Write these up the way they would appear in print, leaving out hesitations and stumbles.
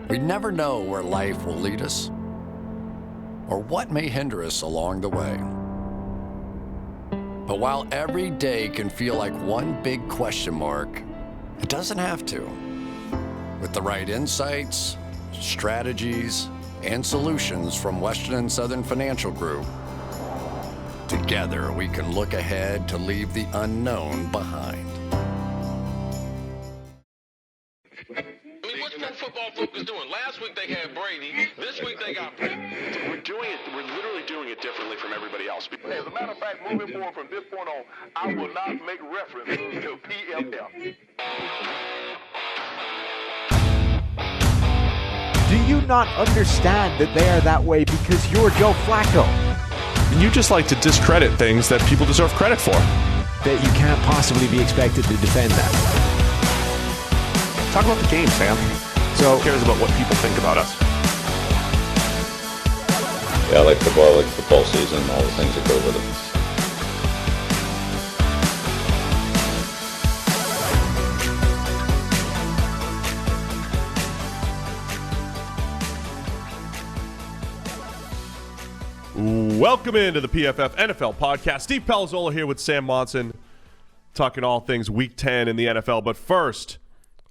We never know where life will lead us or what may hinder us along the way. But while every day can feel like one big question mark, it doesn't have to. With the right insights, strategies, and solutions from Western and Southern Financial Group, together we can look ahead to leave the unknown behind. What's Pro Football Focus doing? Last week they had Brady. This week they got Brady. We're literally doing it differently from everybody else. As a matter of fact, moving forward from this point on, I will not make reference to PFF. Do you not understand that they are that way because you're Joe Flacco? You just like to discredit things that people deserve credit for. That you can't possibly be expected to defend that. Talk about the game, Sam. So who cares about what people think about us? Yeah, I like football season, all the things that go with it. Welcome into the PFF NFL podcast. Steve Palazzolo here with Sam Monson, talking all things Week 10 in the NFL. But first,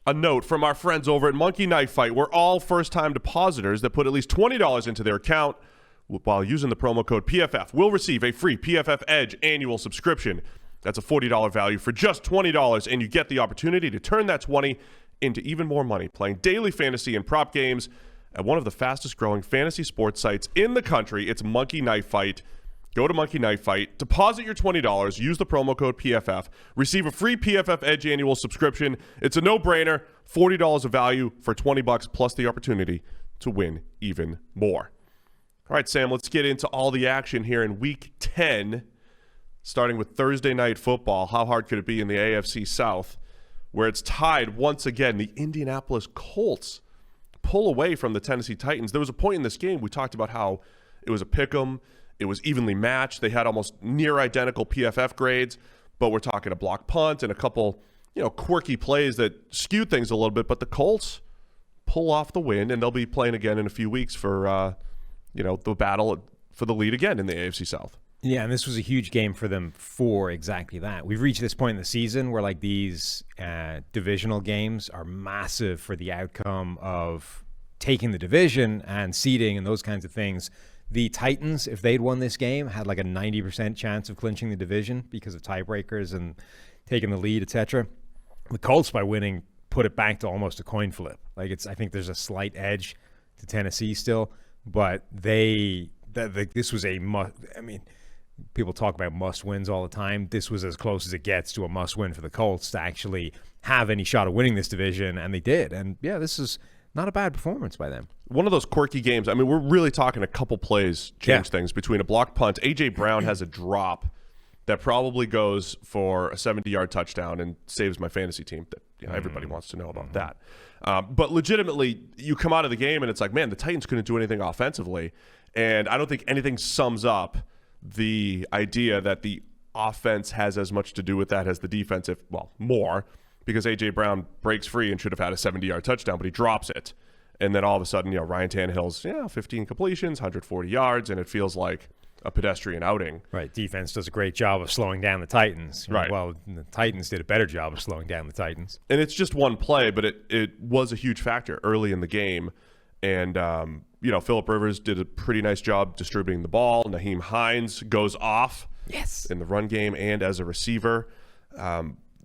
a note from our friends over at Monkey Knife Fight. We're all first-time depositors that put at least $20 into their account while using the promo code PFF will receive a free PFF Edge annual subscription. That's a $40 value for just $20, and you get the opportunity to turn that $20 into even more money playing daily fantasy and prop games at one of the fastest-growing fantasy sports sites in the country. It's Monkey Knife Fight. Go to Monkey Knife Fight, deposit your $20, use the promo code PFF, receive a free PFF Edge annual subscription. It's a no-brainer, $40 of value for $20 plus the opportunity to win even more. All right, Sam, let's get into all the action here in Week 10, starting with Thursday Night Football. How hard could it be in the AFC South, where it's tied once again? The Indianapolis Colts pull away from the Tennessee Titans. There was a point in this game we talked about how it was a pick'em. It was evenly matched. They had almost near identical PFF grades, but we're talking a block punt and a couple, quirky plays that skewed things a little bit. But the Colts pull off the win, and they'll be playing again in a few weeks for, the battle for the lead again in the AFC South. Yeah, and this was a huge game for them for exactly that. We've reached this point in the season where these divisional games are massive for the outcome of taking the division and seeding and those kinds of things. The Titans, if they'd won this game, had a 90% chance of clinching the division because of tiebreakers and taking the lead, etc. The Colts, by winning, put it back to almost a coin flip. I think there's a slight edge to Tennessee still, but this was a must. People talk about must wins all the time. This was as close as it gets to a must win for the Colts to actually have any shot of winning this division, and they did. And yeah, this is not a bad performance by them. One of those quirky games. We're really talking a couple plays change things between a block punt. A.J. Brown has a drop that probably goes for a 70-yard touchdown and saves my fantasy team. Everybody wants to know about that. But legitimately, you come out of the game and it's man, the Titans couldn't do anything offensively. And I don't think anything sums up the idea that the offense has as much to do with that as the defense, more, because A.J. Brown breaks free and should have had a 70-yard touchdown, but he drops it. And then all of a sudden, Ryan Tannehill's 15 completions, 140 yards, and it feels like a pedestrian outing. Right. Defense does a great job of slowing down the Titans. Right. Well, the Titans did a better job of slowing down the Titans. And it's just one play, but it was a huge factor early in the game. And, Phillip Rivers did a pretty nice job distributing the ball. Nyheim Hines goes off in the run game and as a receiver.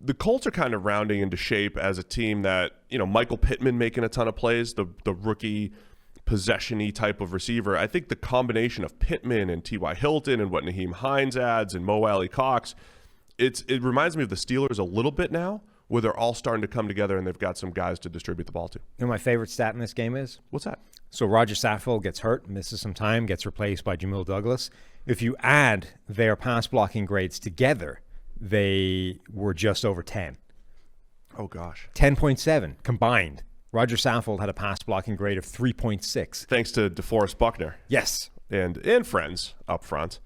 The Colts are kind of rounding into shape as a team that, Michael Pittman making a ton of plays, the rookie possession-y type of receiver. I think the combination of Pittman and T.Y. Hilton and what Nyheim Hines adds and Mo Alley Cox, it reminds me of the Steelers a little bit now, where they're all starting to come together and they've got some guys to distribute the ball to. You know my favorite stat in this game is? What's that? So Roger Saffold gets hurt, misses some time, gets replaced by Jamil Douglas. If you add their pass blocking grades together, they were just over 10. Oh, gosh. 10.7 combined. Roger Saffold had a pass blocking grade of 3.6. Thanks to DeForest Buckner. Yes. And friends up front.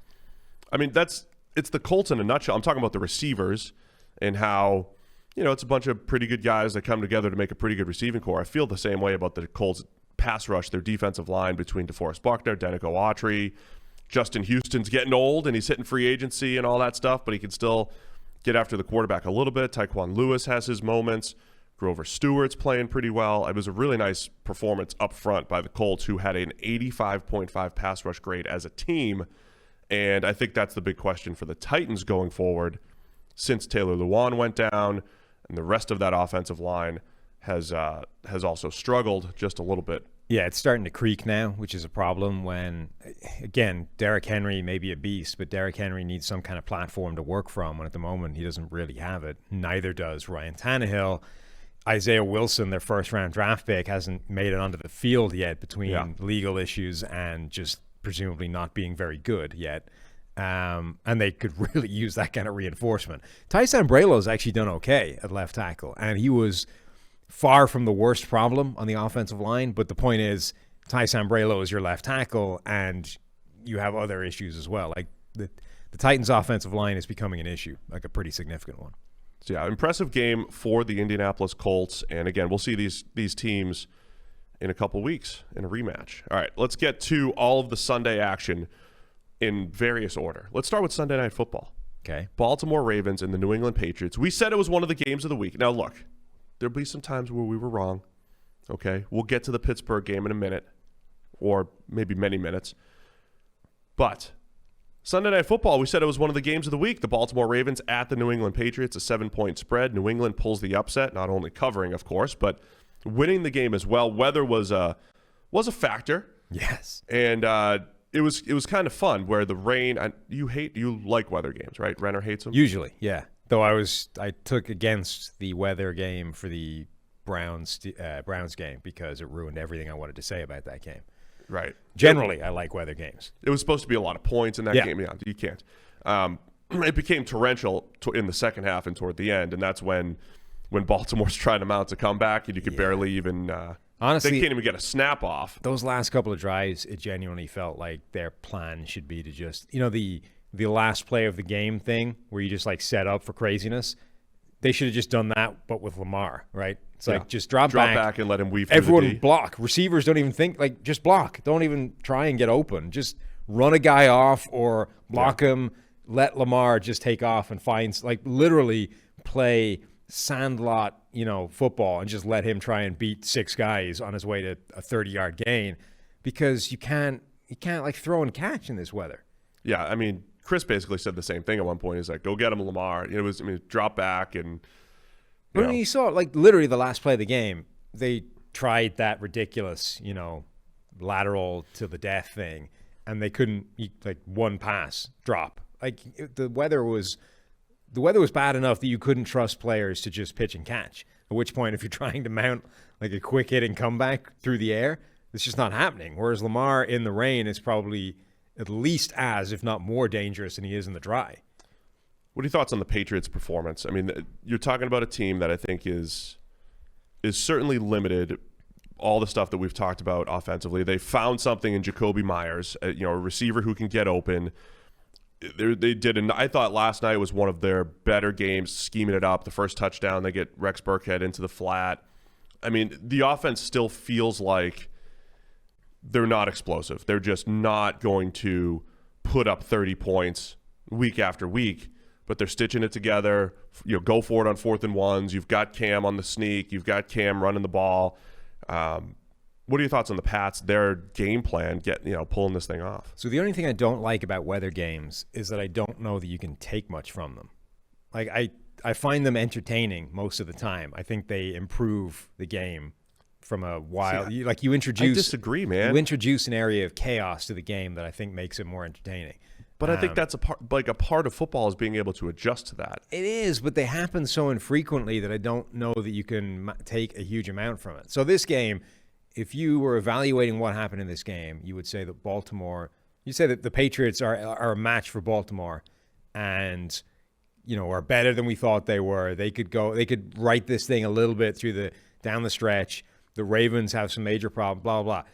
It's the Colts in a nutshell. I'm talking about the receivers and how, it's a bunch of pretty good guys that come together to make a pretty good receiving core. I feel the same way about the Colts pass rush, their defensive line between DeForest Buckner, Denico Autry. Justin Houston's getting old, and he's hitting free agency and all that stuff, but he can still get after the quarterback a little bit. Tyquan Lewis has his moments. Grover Stewart's playing pretty well. It was a really nice performance up front by the Colts, who had an 85.5 pass rush grade as a team. And I think that's the big question for the Titans going forward, since Taylor Lewan went down and the rest of that offensive line has also struggled just a little bit. Yeah, it's starting to creak now, which is a problem when, again, Derrick Henry may be a beast, but Derrick Henry needs some kind of platform to work from, and at the moment he doesn't really have it. Neither does Ryan Tannehill. Isaiah Wilson, their first-round draft pick, hasn't made it onto the field yet between legal issues and just presumably not being very good yet. And they could really use that kind of reinforcement. Ty Sambrailo's actually done okay at left tackle, and he was far from the worst problem on the offensive line. But the point is, Ty Sambrailo is your left tackle, and you have other issues as well. Like the Titans' offensive line is becoming an issue, like a pretty significant one. So yeah, impressive game for the Indianapolis Colts. And again, we'll see these teams in a couple weeks in a rematch. All right, let's get to all of the Sunday action in various order. Let's start with Sunday Night Football. Okay. Baltimore Ravens and the New England Patriots. We said it was one of the games of the week. Now, look, there'll be some times where we were wrong. Okay, we'll get to the Pittsburgh game in a minute, or maybe many minutes. But Sunday Night Football, we said it was one of the games of the week. The Baltimore Ravens at the New England Patriots, a 7-point spread. New England pulls the upset, not only covering, of course, but winning the game as well. Weather was a factor. Yes. And it was kind of fun where the rain, you like weather games, right? Renner hates them? Usually, yeah. Though I took against the weather game for the Browns game because it ruined everything I wanted to say about that game. Right. Generally, I like weather games. It was supposed to be a lot of points in that game. Yeah, you can't. It became torrential in the second half and toward the end, and that's when Baltimore's trying to mount a comeback, and you could barely even honestly, they can't even get a snap off. Those last couple of drives, it genuinely felt like their plan should be to just, the last play of the game thing where you just like set up for craziness. They should have just done that, but with Lamar, right? It's like just drop back and let him weave through everyone the D. Block. Receivers don't even think, like, just block. Don't even try and get open. Just run a guy off or block him. Let Lamar just take off and find, like, literally play sandlot, football and just let him try and beat 6 guys on his way to a 30-yard gain, because you can't like throw and catch in this weather. Yeah, I mean, Chris basically said the same thing at one point. He's like, "Go get him, Lamar." Drop back and. You saw, like, literally the last play of the game, they tried that ridiculous, lateral to the death thing, and they couldn't, like, one pass drop. Like, the weather was bad enough that you couldn't trust players to just pitch and catch. At which point, if you're trying to mount like a quick hitting comeback through the air, it's just not happening. Whereas Lamar in the rain is probably at least as, if not more, dangerous than he is in the dry. What are your thoughts on the Patriots' performance? I mean, you're talking about a team that I think is certainly limited. All the stuff that we've talked about offensively, they found something in Jacoby Myers, a receiver who can get open. They did, and I thought last night was one of their better games, scheming it up. The first touchdown, they get Rex Burkhead into the flat. I mean, the offense still feels like they're not explosive. They're just not going to put up 30 points week after week, but they're stitching it together. Go for it on 4th and 1s. You've got Cam on the sneak. You've got Cam running the ball. What are your thoughts on the Pats, their game plan, pulling this thing off? So the only thing I don't like about weather games is that I don't know that you can take much from them. Like, I find them entertaining most of the time. I think they improve the game from a wild. You introduce. I disagree, man. You introduce an area of chaos to the game that I think makes it more entertaining. But I think that's a part of football is being able to adjust to that. It is, but they happen so infrequently that I don't know that you can take a huge amount from it. So this game, if you were evaluating what happened in this game, you would say that the Patriots are a match for Baltimore, and are better than we thought they were. They could right this thing a little bit down the stretch. The Ravens have some major problems. Blah blah blah.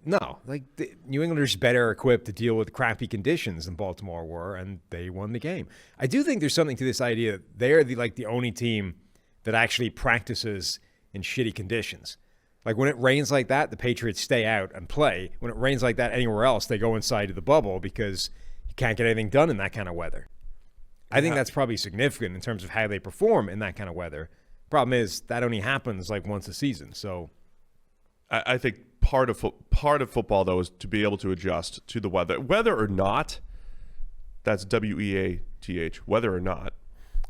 No, like the New Englanders better equipped to deal with crappy conditions than Baltimore were, and they won the game. I do think there's something to this idea that they're the only team that actually practices in shitty conditions. Like when it rains like that, the Patriots stay out and play. When it rains like that anywhere else, they go inside of the bubble because you can't get anything done in that kind of weather. I think that's probably significant in terms of how they perform in that kind of weather. Problem is that only happens like once a season. So I think part of football, though, is to be able to adjust to the weather. Whether or not, that's WEATH, whether or not.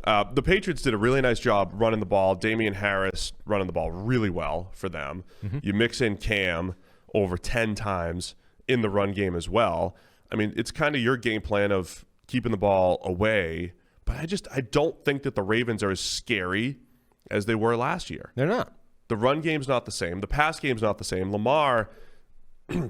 The Patriots did a really nice job running the ball. Damian Harris running the ball really well for them. Mm-hmm. You mix in Cam over 10 times in the run game as well. I mean, it's kind of your game plan of keeping the ball away. But I don't think that the Ravens are as scary as they were last year. They're not. The run game's not the same. The pass game's not the same. Lamar,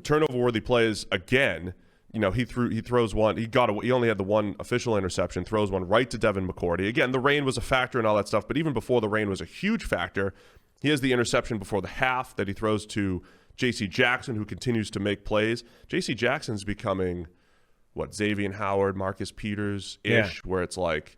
turnover-worthy plays again. He throws one. He only had the one official interception. Throws one right to Devin McCourty. Again, the rain was a factor and all that stuff. But even before the rain was a huge factor, he has the interception before the half that he throws to J.C. Jackson, who continues to make plays. J.C. Jackson's becoming Xavier Howard, Marcus Peters-ish, where it's like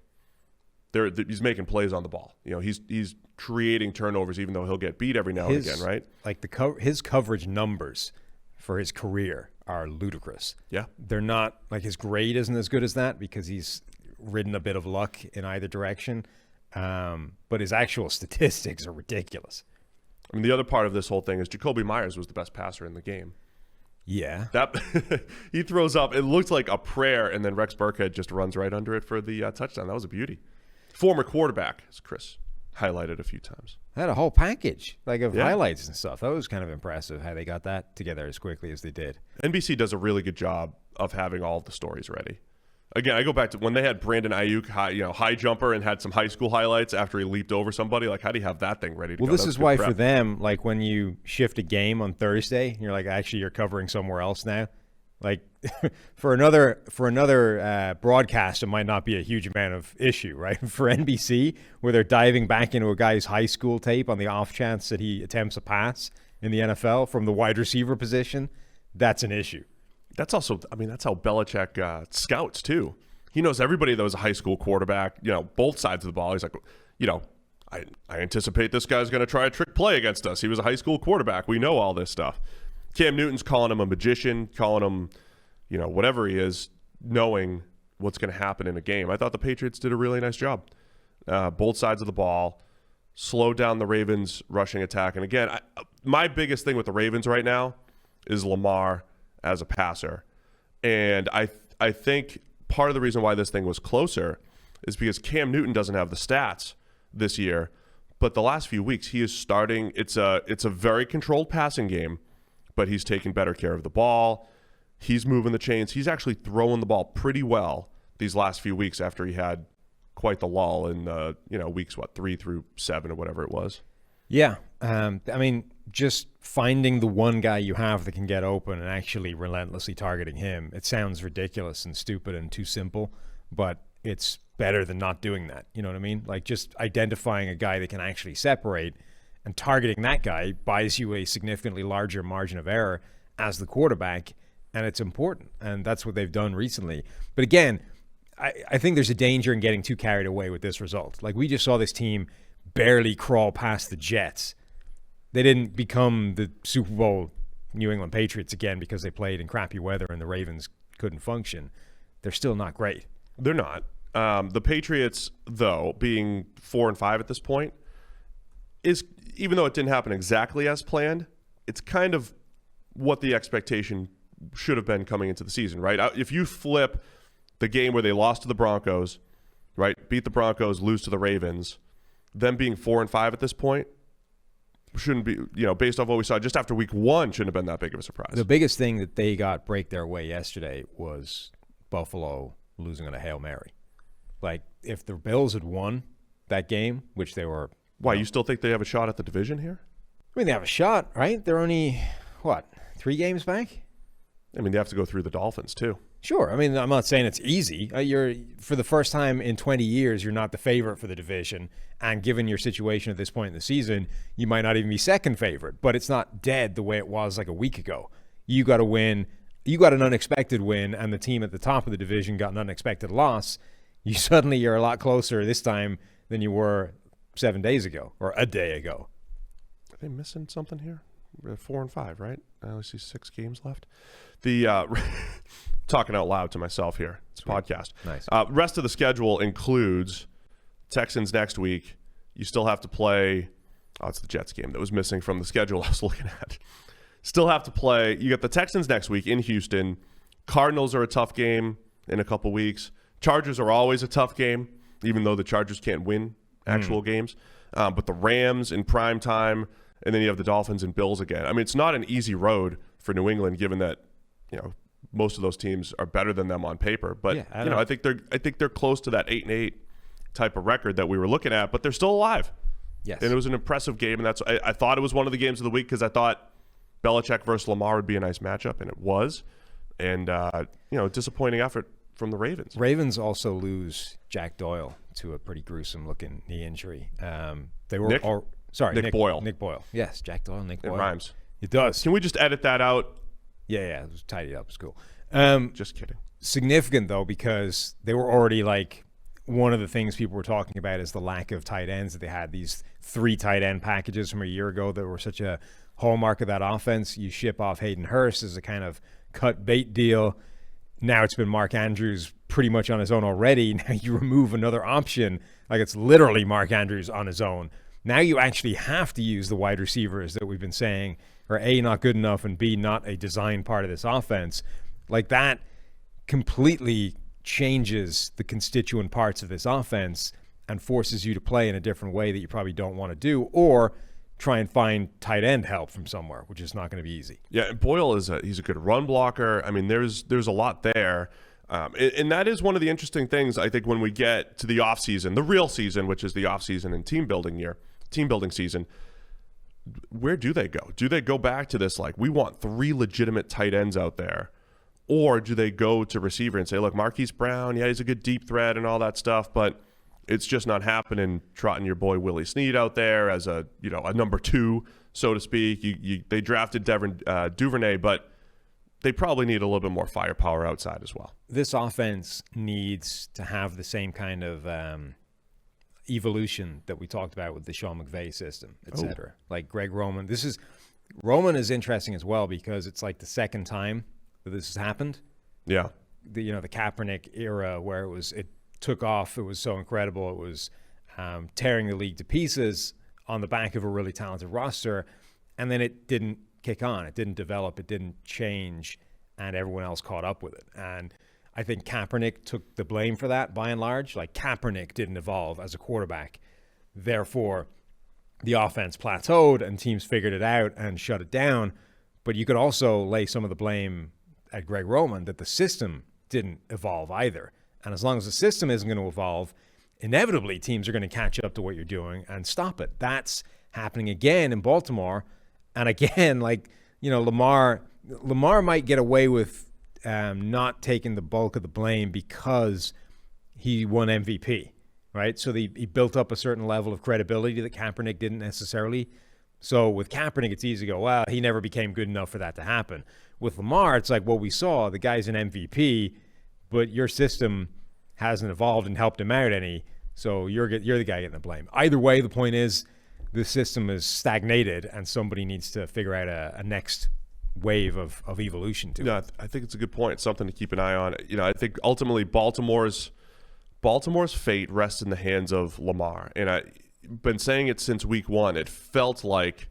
he's making plays on the ball. He's creating turnovers, even though he'll get beat every now and again, right? Like his coverage numbers for his career are ludicrous. Yeah. They're not, like, his grade isn't as good as that because he's ridden a bit of luck in either direction. But his actual statistics are ridiculous. I mean, the other part of this whole thing is Jacoby Myers was the best passer in the game. Yeah. He throws up, it looked like a prayer, and then Rex Burkhead just runs right under it for the touchdown. That was a beauty. Former quarterback, as Chris highlighted a few times. Had a whole package of highlights and stuff. That was kind of impressive how they got that together as quickly as they did. NBC does a really good job of having all the stories ready. Again, I go back to when they had Brandon Ayuk, high jumper, and had some high school highlights after he leaped over somebody. Like, how do you have that thing ready to go? Well, this is why for them, like when you shift a game on Thursday, you're like, actually, you're covering somewhere else now. Like for another broadcast, it might not be a huge amount of issue, right? For NBC, where they're diving back into a guy's high school tape on the off chance that he attempts a pass in the NFL from the wide receiver position, that's an issue. That's also, that's how Belichick scouts too. He knows everybody that was a high school quarterback, both sides of the ball. He's like, I anticipate this guy's going to try a trick play against us. He was a high school quarterback. We know all this stuff. Cam Newton's calling him a magician, calling him, whatever he is, knowing what's going to happen in a game. I thought the Patriots did a really nice job. Both sides of the ball, slowed down the Ravens' rushing attack. And again, my biggest thing with the Ravens right now is Lamar as a passer. And I think part of the reason why this thing was closer is because Cam Newton doesn't have the stats this year. But the last few weeks, he is starting. It's a very controlled passing game. But he's taking better care of the ball. He's moving the chains. He's actually throwing the ball pretty well these last few weeks after he had quite the lull in weeks 3 through 7 or whatever it was. Yeah, just finding the one guy you have that can get open and actually relentlessly targeting him. It sounds ridiculous and stupid and too simple, but it's better than not doing that. You know what I mean? Like just identifying a guy that can actually separate. And targeting that guy buys you a significantly larger margin of error as the quarterback, and it's important. And that's what they've done recently. But again, I think there's a danger in getting too carried away with this result. Like we just saw this team barely crawl past the Jets. They didn't become the Super Bowl New England Patriots again because they played in crappy weather and the Ravens couldn't function. They're still not great. They're not. The Patriots, though, being 4-5 at this point, is, even though it didn't happen exactly as planned, it's kind of what the expectation should have been coming into the season, right? If you flip the game where they lost to the Broncos, right, beat the Broncos, lose to the Ravens, them being 4-5 at this point shouldn't be, based off what we saw just after week 1, shouldn't have been that big of a surprise. The biggest thing that they got break their way yesterday was Buffalo losing on a Hail Mary. Like, if the Bills had won that game, which they were... Why, you still think they have a shot at the division here? I mean, they have a shot, right? They're only, 3 games back? I mean, they have to go through the Dolphins, too. Sure. I mean, I'm not saying it's easy. For the first time in 20 years, you're not the favorite for the division. And given your situation at this point in the season, you might not even be second favorite. But it's not dead the way it was like a week ago. You got to win. You got an unexpected win, and the team at the top of the division got an unexpected loss. You're a lot closer this time than you were 7 days ago or a day ago. Are they missing something here? 4-5, right? I only see 6 games left. The talking out loud to myself here. It's a podcast. Nice. Rest of the schedule includes Texans next week. You still have to play. Oh, it's the Jets game that was missing from the schedule I was looking at. Still have to play. You got the Texans next week in Houston. Cardinals are a tough game in a couple weeks. Chargers are always a tough game, even though the Chargers can't win actual games. But the Rams in prime time, and then you have the Dolphins and Bills again. I mean, it's not an easy road for New England, given that most of those teams are better than them on paper. But I think they're close to that 8-8 type of record that we were looking at. But they're still alive. Yes, and it was an impressive game, and I thought it was one of the games of the week because I thought Belichick versus Lamar would be a nice matchup, and it was. And disappointing effort from the Ravens. Ravens also lose Jack Doyle to a pretty gruesome-looking knee injury. They were Nick Boyle. Nick Boyle. Yes, Jack Doyle, Nick Boyle. It rhymes. It does. Can we just edit that out? Yeah, it was tidy up. It's cool. Just kidding. Significant, though, because they were already one of the things people were talking about is the lack of tight ends. That they had these 3 tight end packages from a year ago that were such a hallmark of that offense. You ship off Hayden Hurst as a kind of cut bait deal. Now it's been Mark Andrews pretty much on his own already. Now you remove another option, it's literally Mark Andrews on his own. Now you actually have to use the wide receivers that we've been saying are A, not good enough, and B, not a design part of this offense. That completely changes the constituent parts of this offense and forces you to play in a different way that you probably don't want to do, or try and find tight end help from somewhere, which is not going to be easy. Yeah, and Boyle he's a good run blocker. I mean, there's a lot there. And that is one of the interesting things, I think, when we get to the offseason, the real season, which is the offseason and team building season. Where do they go? Do they go back to this, we want 3 legitimate tight ends out there? Or do they go to receiver and say, look, Marquise Brown, yeah, he's a good deep threat and all that stuff, but it's just not happening trotting your boy Willie Snead out there as a number 2, so to speak. They drafted Duvernay, but they probably need a little bit more firepower outside as well. This offense needs to have the same kind of evolution that we talked about with the Sean McVay system, et cetera. Like Greg Roman. Roman is interesting as well because it's the second time that this has happened. Yeah. The Kaepernick era where it took off. It was so incredible. It was tearing the league to pieces on the back of a really talented roster, and then it didn't kick on. It didn't develop. It didn't change, and everyone else caught up with it. And I think Kaepernick took the blame for that by and large. Kaepernick didn't evolve as a quarterback. Therefore, the offense plateaued and teams figured it out and shut it down. But you could also lay some of the blame at Greg Roman that the system didn't evolve either. And as long as the system isn't going to evolve, inevitably teams are going to catch up to what you're doing and stop it. That's happening again in Baltimore. And again, Lamar might get away with not taking the bulk of the blame because he won MVP, right? So he built up a certain level of credibility that Kaepernick didn't necessarily. So with Kaepernick, it's easy to go, well, he never became good enough for that to happen. With Lamar, it's we saw the guy's an MVP, but your system hasn't evolved and helped him out any, so you're the guy getting the blame. Either way, the point is the system is stagnated, and somebody needs to figure out a next wave of evolution to it. I think it's a good point. It's something to keep an eye on. I think ultimately Baltimore's fate rests in the hands of Lamar, and I've been saying it since week 1. It felt like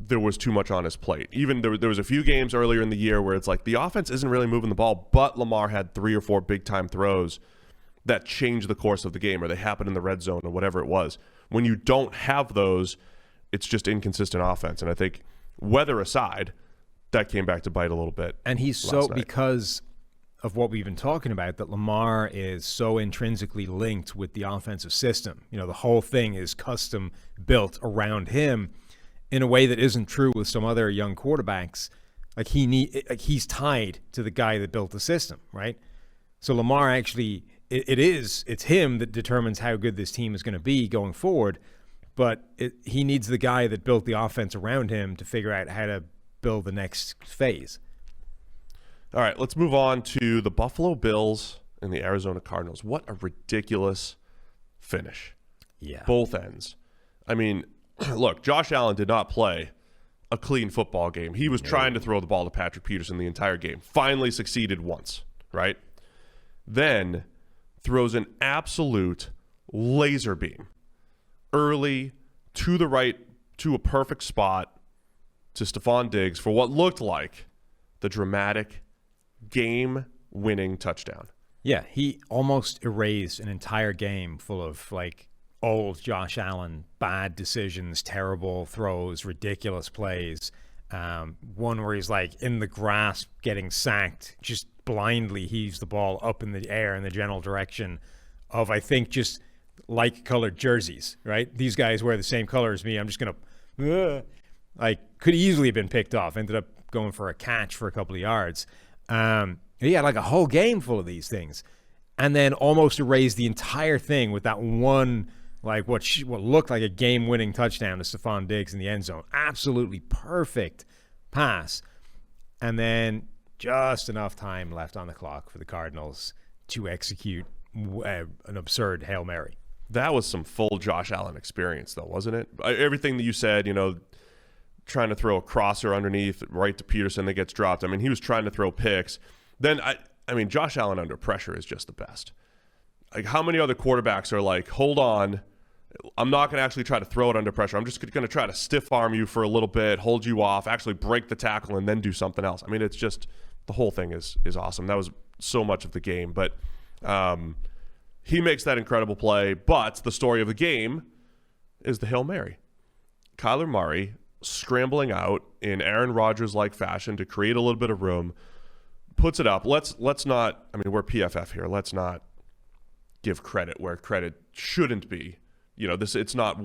there was too much on his plate. Even there was a few games earlier in the year where it's the offense isn't really moving the ball, but Lamar had 3 or 4 big-time throws that changed the course of the game, or they happened in the red zone or whatever it was. When you don't have those, it's just inconsistent offense. And I think, weather aside, that came back to bite a little bit. And he's because of what we've been talking about, that Lamar is so intrinsically linked with the offensive system. The whole thing is custom built around him in a way that isn't true with some other young quarterbacks. He's tied to the guy that built the system, right? So Lamar actually, it's him that determines how good this team is going to be going forward, but he needs the guy that built the offense around him to figure out how to build the next phase. All right, let's move on to the Buffalo Bills and the Arizona Cardinals. What a ridiculous finish. Yeah. Both ends. I mean, look, Josh Allen did not play a clean football game. He was trying to throw the ball to Patrick Peterson the entire game. Finally succeeded once, right? Then throws an absolute laser beam early to the right to a perfect spot to Stephon Diggs for what looked like the dramatic game-winning touchdown. Yeah, he almost erased an entire game full of like old Josh Allen, bad decisions, terrible throws, ridiculous plays. One where he's like in the grass getting sacked, just blindly heaves the ball up in the air in the general direction of, I think, just like colored jerseys, right? These guys wear the same color as me. I'm just going to, could easily have been picked off. Ended up going for a catch for a couple of yards. He had like a whole game full of these things, and then almost erased the entire thing with that one, like what looked like a game-winning touchdown to Stephon Diggs in the end zone. Absolutely perfect pass, and then just enough time left on the clock for the Cardinals to execute an absurd Hail Mary. That was some full Josh Allen experience, though, wasn't it? Everything that you said, trying to throw a crosser underneath right to Peterson that gets dropped. I mean, he was trying to throw picks. Then, Josh Allen under pressure is just the best. Like, how many other quarterbacks are like, hold on, I'm not going to actually try to throw it under pressure. I'm just going to try to stiff arm you for a little bit, hold you off, actually break the tackle, and then do something else. I mean, it's just, the whole thing is awesome. That was so much of the game. But he makes that incredible play. But the story of the game is the Hail Mary. Kyler Murray scrambling out in Aaron Rodgers-like fashion to create a little bit of room, puts it up. Let's not, we're PFF here. Let's not give credit where credit shouldn't be. It's not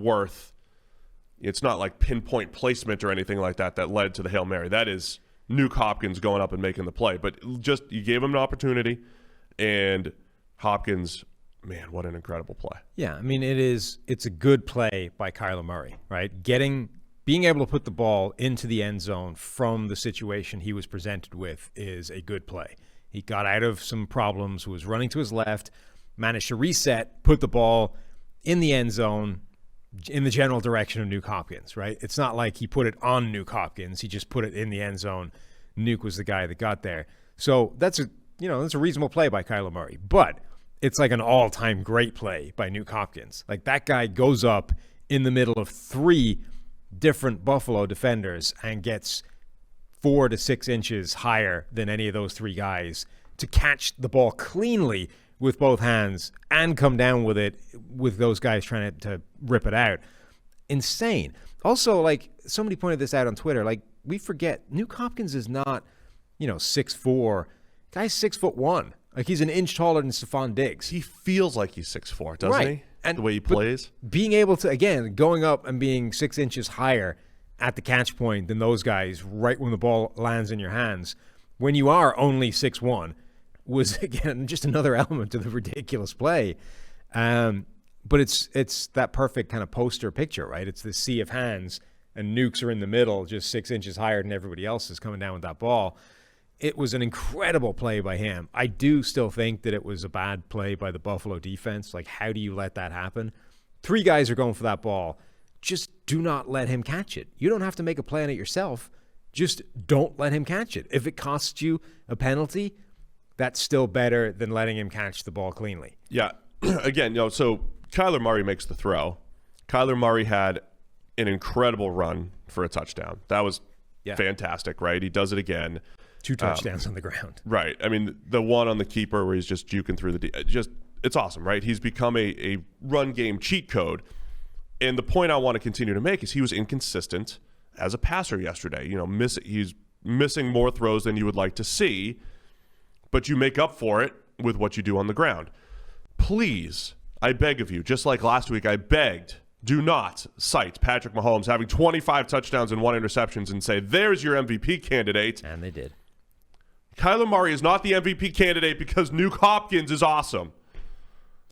like pinpoint placement or anything like that led to the Hail Mary. That is Nuke Hopkins going up and making the play. But just, you gave him an opportunity, and Hopkins, man, what an incredible play. Yeah, it's a good play by Kyler Murray, right? Being able to put the ball into the end zone from the situation he was presented with is a good play. He got out of some problems, was running to his left, managed to reset, put the ball in the end zone in the general direction of Nuke Hopkins, right? It's not like he put it on Nuke Hopkins. He just put it in the end zone. Nuke was the guy that got there. So that's a reasonable play by Kyler Murray. But it's like an all-time great play by Nuke Hopkins. Like, that guy goes up in the middle of three different Buffalo defenders and gets 4 to 6 inches higher than any of those three guys to catch the ball cleanly with both hands and come down with it with those guys trying to rip it out. Insane. Also, like, somebody pointed this out on Twitter, like, we forget Nuke Hopkins is not, 6'4". Guy's 6'1". Like, he's an inch taller than Stephon Diggs. He feels like he's 6'4", doesn't he? And the way he plays. Being able to, again, going up and being 6 inches higher at the catch point than those guys right when the ball lands in your hands, when you are only 6'1", was, again, just another element of the ridiculous play. But it's that perfect kind of poster picture, right? It's the sea of hands, and Nukes are in the middle, just 6 inches higher than everybody else is coming down with that ball. It was an incredible play by him. I do still think that it was a bad play by the Buffalo defense. Like, how do you let that happen? 3 guys are going for that ball. Just do not let him catch it. You don't have to make a play on it yourself. Just don't let him catch it. If it costs you a that's still better than letting him catch the ball cleanly. Yeah. Again, so Kyler Murray makes the throw. Kyler Murray had an incredible run for a touchdown. That was fantastic, right? He does it again. 2 touchdowns on the ground. Right. The one on the keeper where he's just juking through it's awesome, right? He's become a run game cheat code. And the point I want to continue to make is he was inconsistent as a passer yesterday. He's missing more throws than you would like to see, but you make up for it with what you do on the ground. Please, I beg of you, just like last week, I begged, do not cite Patrick Mahomes having 25 touchdowns and 1 interception and say, there's your MVP candidate. And they did. Kyler Murray is not the MVP candidate because Nuke Hopkins is awesome.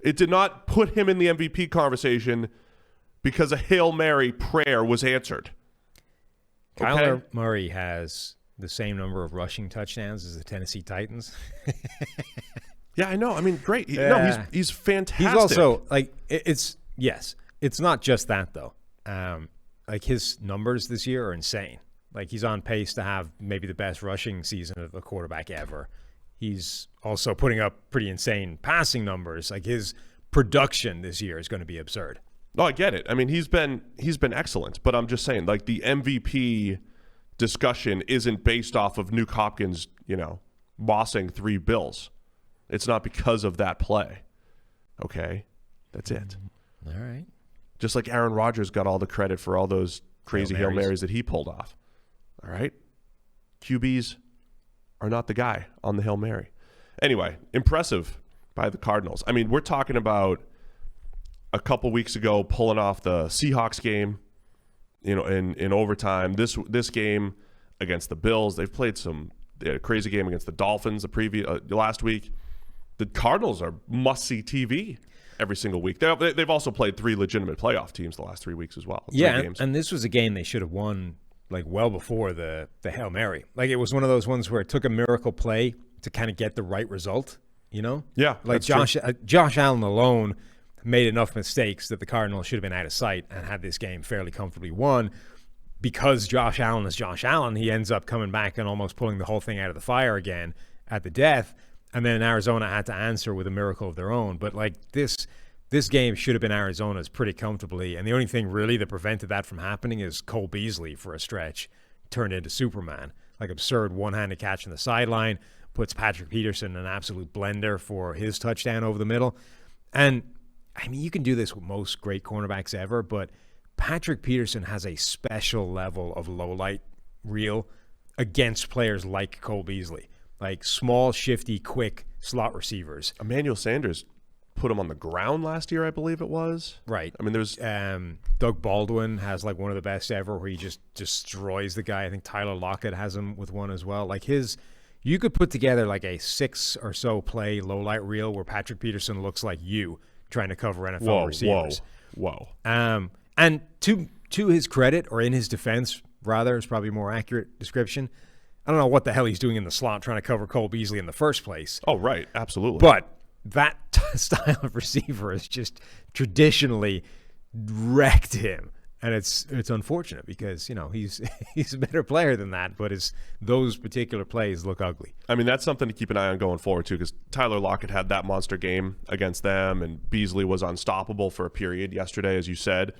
It did not put him in the MVP conversation because a Hail Mary prayer was answered. Kyler Murray has the same number of rushing touchdowns as the Tennessee Titans. Yeah, I know. Great. He's fantastic. He's also, it's not just that, though. His numbers this year are insane. Like, he's on pace to have maybe the best rushing season of a quarterback ever. He's also putting up pretty insane passing numbers. Like, his production this year is going to be absurd. No, I get it. I mean, he's been excellent, but I'm just saying, like, the MVP discussion isn't based off of Nuke Hopkins, bossing 3 Bills. It's not because of that play. Okay? That's it. All right. Just like Aaron Rodgers got all the credit for all those crazy Hail Marys that he pulled off. All right? QBs are not the guy on the Hail Mary. Anyway, impressive by the Cardinals. I mean, we're talking about a couple weeks ago pulling off the Seahawks game, in overtime. This game against the Bills, they had a crazy game against the Dolphins last week. The Cardinals are must-see TV every single week. They've also played 3 legitimate playoff teams the last 3 weeks as well. Yeah, and this was a game they should have won like well before the Hail Mary. Like, it was one of those ones where it took a miracle play to kind of get the right result, Yeah. Like Josh Allen alone made enough mistakes that the Cardinals should have been out of sight and had this game fairly comfortably won. Because Josh Allen is Josh Allen, he ends up coming back and almost pulling the whole thing out of the fire again at the death. And then Arizona had to answer with a miracle of their own. But like this game should have been Arizona's pretty comfortably. And the only thing really that prevented that from happening is Cole Beasley for a stretch turned into Superman. Like, absurd one-handed catch on the sideline, puts Patrick Peterson in an absolute blender for his touchdown over the middle. And I mean, you can do this with most great cornerbacks ever, but Patrick Peterson has a special level of low-light reel against players like Cole Beasley, like small, shifty, quick slot receivers. Emmanuel Sanders put him on the ground last year, I believe it was. Right. I mean, there's Doug Baldwin has like one of the best ever where he just destroys the guy. I think Tyler Lockett has him with one as well. Like, you could put together like a 6 or so play low-light reel where Patrick Peterson looks like you trying to cover NFL receivers. Whoa. And to his credit, or in his defense, rather, is probably a more accurate description. I don't know what the hell he's doing in the slot trying to cover Cole Beasley in the first place. Oh, right. Absolutely. But that style of receiver has just traditionally wrecked him. And it's unfortunate because, he's a better player than that, but those particular plays look ugly. I mean, that's something to keep an eye on going forward, too, because Tyler Lockett had that monster game against them, and Beasley was unstoppable for a period yesterday, as you said.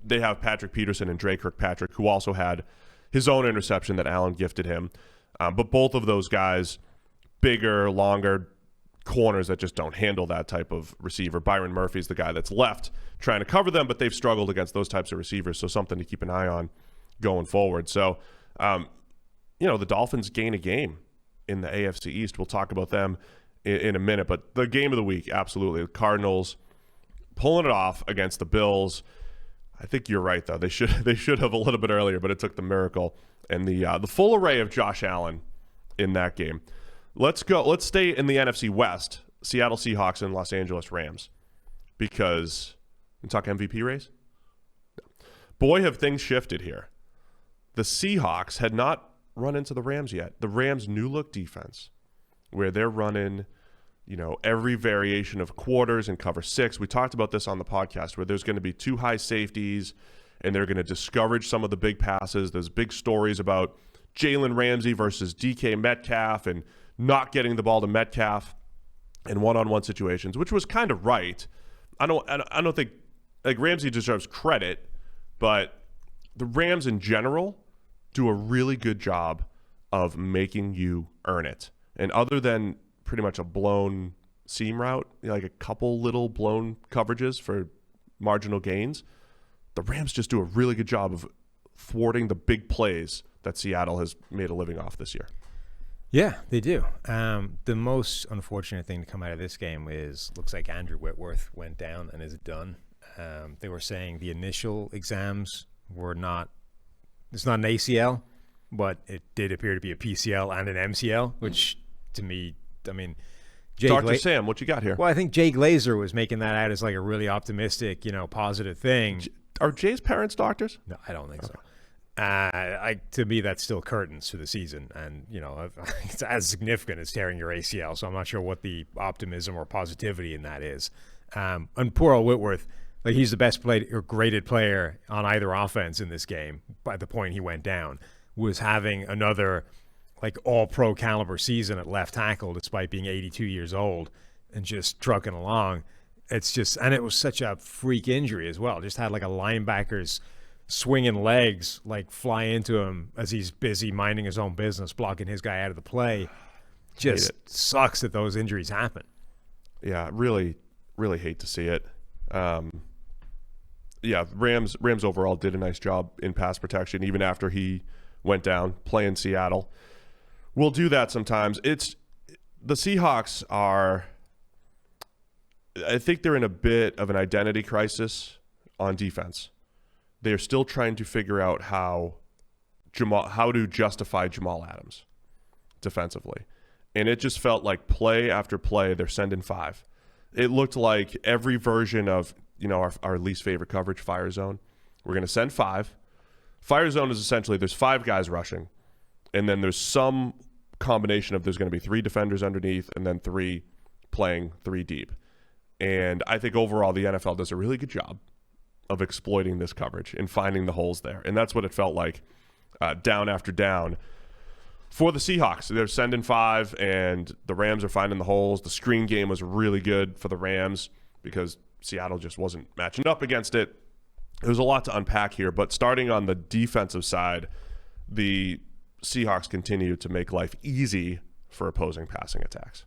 They have Patrick Peterson and Dre Kirkpatrick, who also had his own interception that Allen gifted him. But both of those guys, bigger, longer corners that just don't handle that type of receiver. Byron Murphy's the guy that's left trying to cover them, but they've struggled against those types of receivers, so something to keep an eye on going forward. So, the Dolphins gain a game in the AFC East. We'll talk about them in a minute, but the game of the week, absolutely. The Cardinals pulling it off against the Bills. I think you're right, though. They should have a little bit earlier, but it took the miracle and the full array of Josh Allen in that game. Let's go. Let's stay in the NFC West, Seattle Seahawks and Los Angeles Rams, because we talk MVP race. Boy, have things shifted here. The Seahawks had not run into the Rams yet. The Rams' new look defense, where they're running, every variation of quarters and cover 6. We talked about this on the podcast, where there's going to be 2 high safeties, and they're going to discourage some of the big passes. There's big stories about Jalen Ramsey versus DK Metcalf and not getting the ball to Metcalf in one-on-one situations, which was kind of right. I don't think like Ramsey deserves credit, but the Rams in general do a really good job of making you earn it. And other than pretty much a blown seam route, like a couple little blown coverages for marginal gains, the Rams just do a really good job of thwarting the big plays that Seattle has made a living off this year. Yeah, they do. The most unfortunate thing to come out of this game looks like Andrew Whitworth went down and is done. They were saying the initial exams were it's not an ACL, but it did appear to be a PCL and an MCL, which to me, I mean, Dr. Sam, what you got here? Well, I think Jay Glazer was making that out as like a really optimistic, positive thing. Are Jay's parents doctors? No, I don't think so. To me, that's still curtains to the season, and it's as significant as tearing your ACL. So I'm not sure what the optimism or positivity in that is. And poor old Whitworth, like he's the best graded player on either offense in this game by the point he went down, was having another like all-pro caliber season at left tackle despite being 82 years old and just trucking along. It's just, and it was such a freak injury as well. Just had like a linebacker's swinging legs like fly into him as he's busy minding his own business, blocking his guy out of the play. Just sucks that those injuries happen. Yeah, really, really hate to see it. Rams overall did a nice job in pass protection even after he went down playing Seattle. We'll do that sometimes. The Seahawks are, I think they're in a bit of an identity crisis on defense. They're still trying to figure out how to justify Jamal Adams defensively. And it just felt like play after play, they're sending 5. It looked like every version of, our least favorite coverage, fire zone. We're going to send 5. Fire zone is essentially there's 5 guys rushing, and then there's some combination of there's going to be 3 defenders underneath and then 3 playing 3 deep. And I think overall the NFL does a really good job of exploiting this coverage and finding the holes there. And that's what it felt like down after down. For the Seahawks, they're sending 5, and the Rams are finding the holes. The screen game was really good for the Rams because Seattle just wasn't matching up against it. There's a lot to unpack here, but starting on the defensive side, the Seahawks continue to make life easy for opposing passing attacks.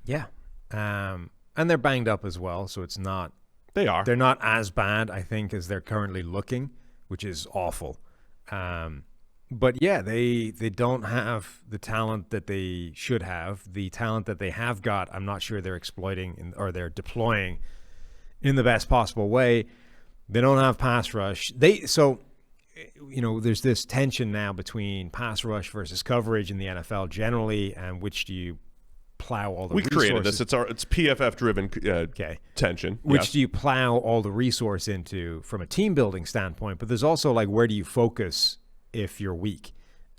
Yeah. And they're banged up as well, so it's not... They are. They're not as bad, I think, as they're currently looking, which is awful. But yeah, they don't have the talent that they should have. The talent that they have got, I'm not sure they're exploiting or they're deploying in the best possible way. They don't have pass rush. There's this tension now between pass rush versus coverage in the NFL generally, and which do you plow all the resources? We created this. It's PFF driven tension. Which do you plow all the resource into from a team building standpoint? But there's also like, where do you focus if you're weak?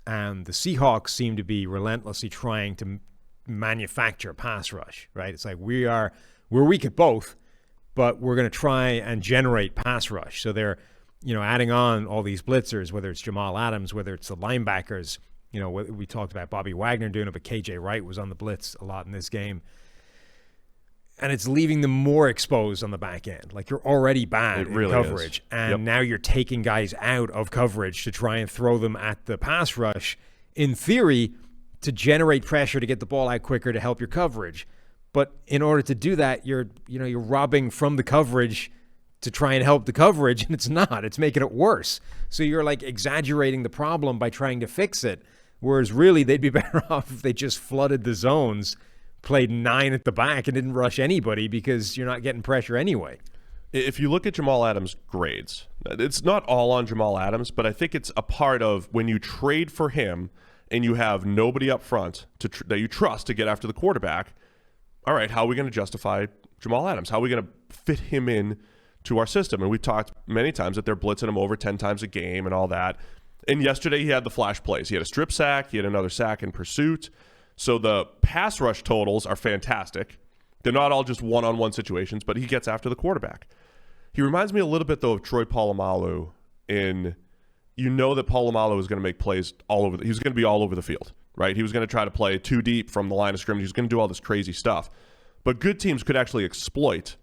And the Seahawks seem to be relentlessly trying to manufacture pass rush, right? It's like we're weak at both, but we're going to try and generate pass rush. So they're, adding on all these blitzers, whether it's Jamal Adams, whether it's the linebackers. We talked about Bobby Wagner doing it, but KJ Wright was on the blitz a lot in this game. And it's leaving them more exposed on the back end. Like, you're already bad in coverage. And now you're taking guys out of coverage to try and throw them at the pass rush, in theory, to generate pressure to get the ball out quicker to help your coverage. But in order to do that, you're robbing from the coverage to try and help the coverage, and it's not. It's making it worse. So you're like exaggerating the problem by trying to fix it, whereas really they'd be better off if they just flooded the zones, played 9 at the back, and didn't rush anybody because you're not getting pressure anyway. If you look at Jamal Adams' grades, it's not all on Jamal Adams, but I think it's a part of when you trade for him and you have nobody up front that you trust to get after the quarterback. All right, how are we going to justify Jamal Adams? How are we going to fit him in to our system? And we've talked many times that they're blitzing him over 10 times a game and all that. And yesterday he had the flash plays. He had a strip sack. He had another sack in pursuit. So the pass rush totals are fantastic. They're not all just one-on-one situations, but he gets after the quarterback. He reminds me a little bit, though, of Troy Polamalu that Polamalu is going to make plays all over. He was going to be all over the field, right? He was going to try to play 2 deep from the line of scrimmage. He was going to do all this crazy stuff. But good teams could actually exploit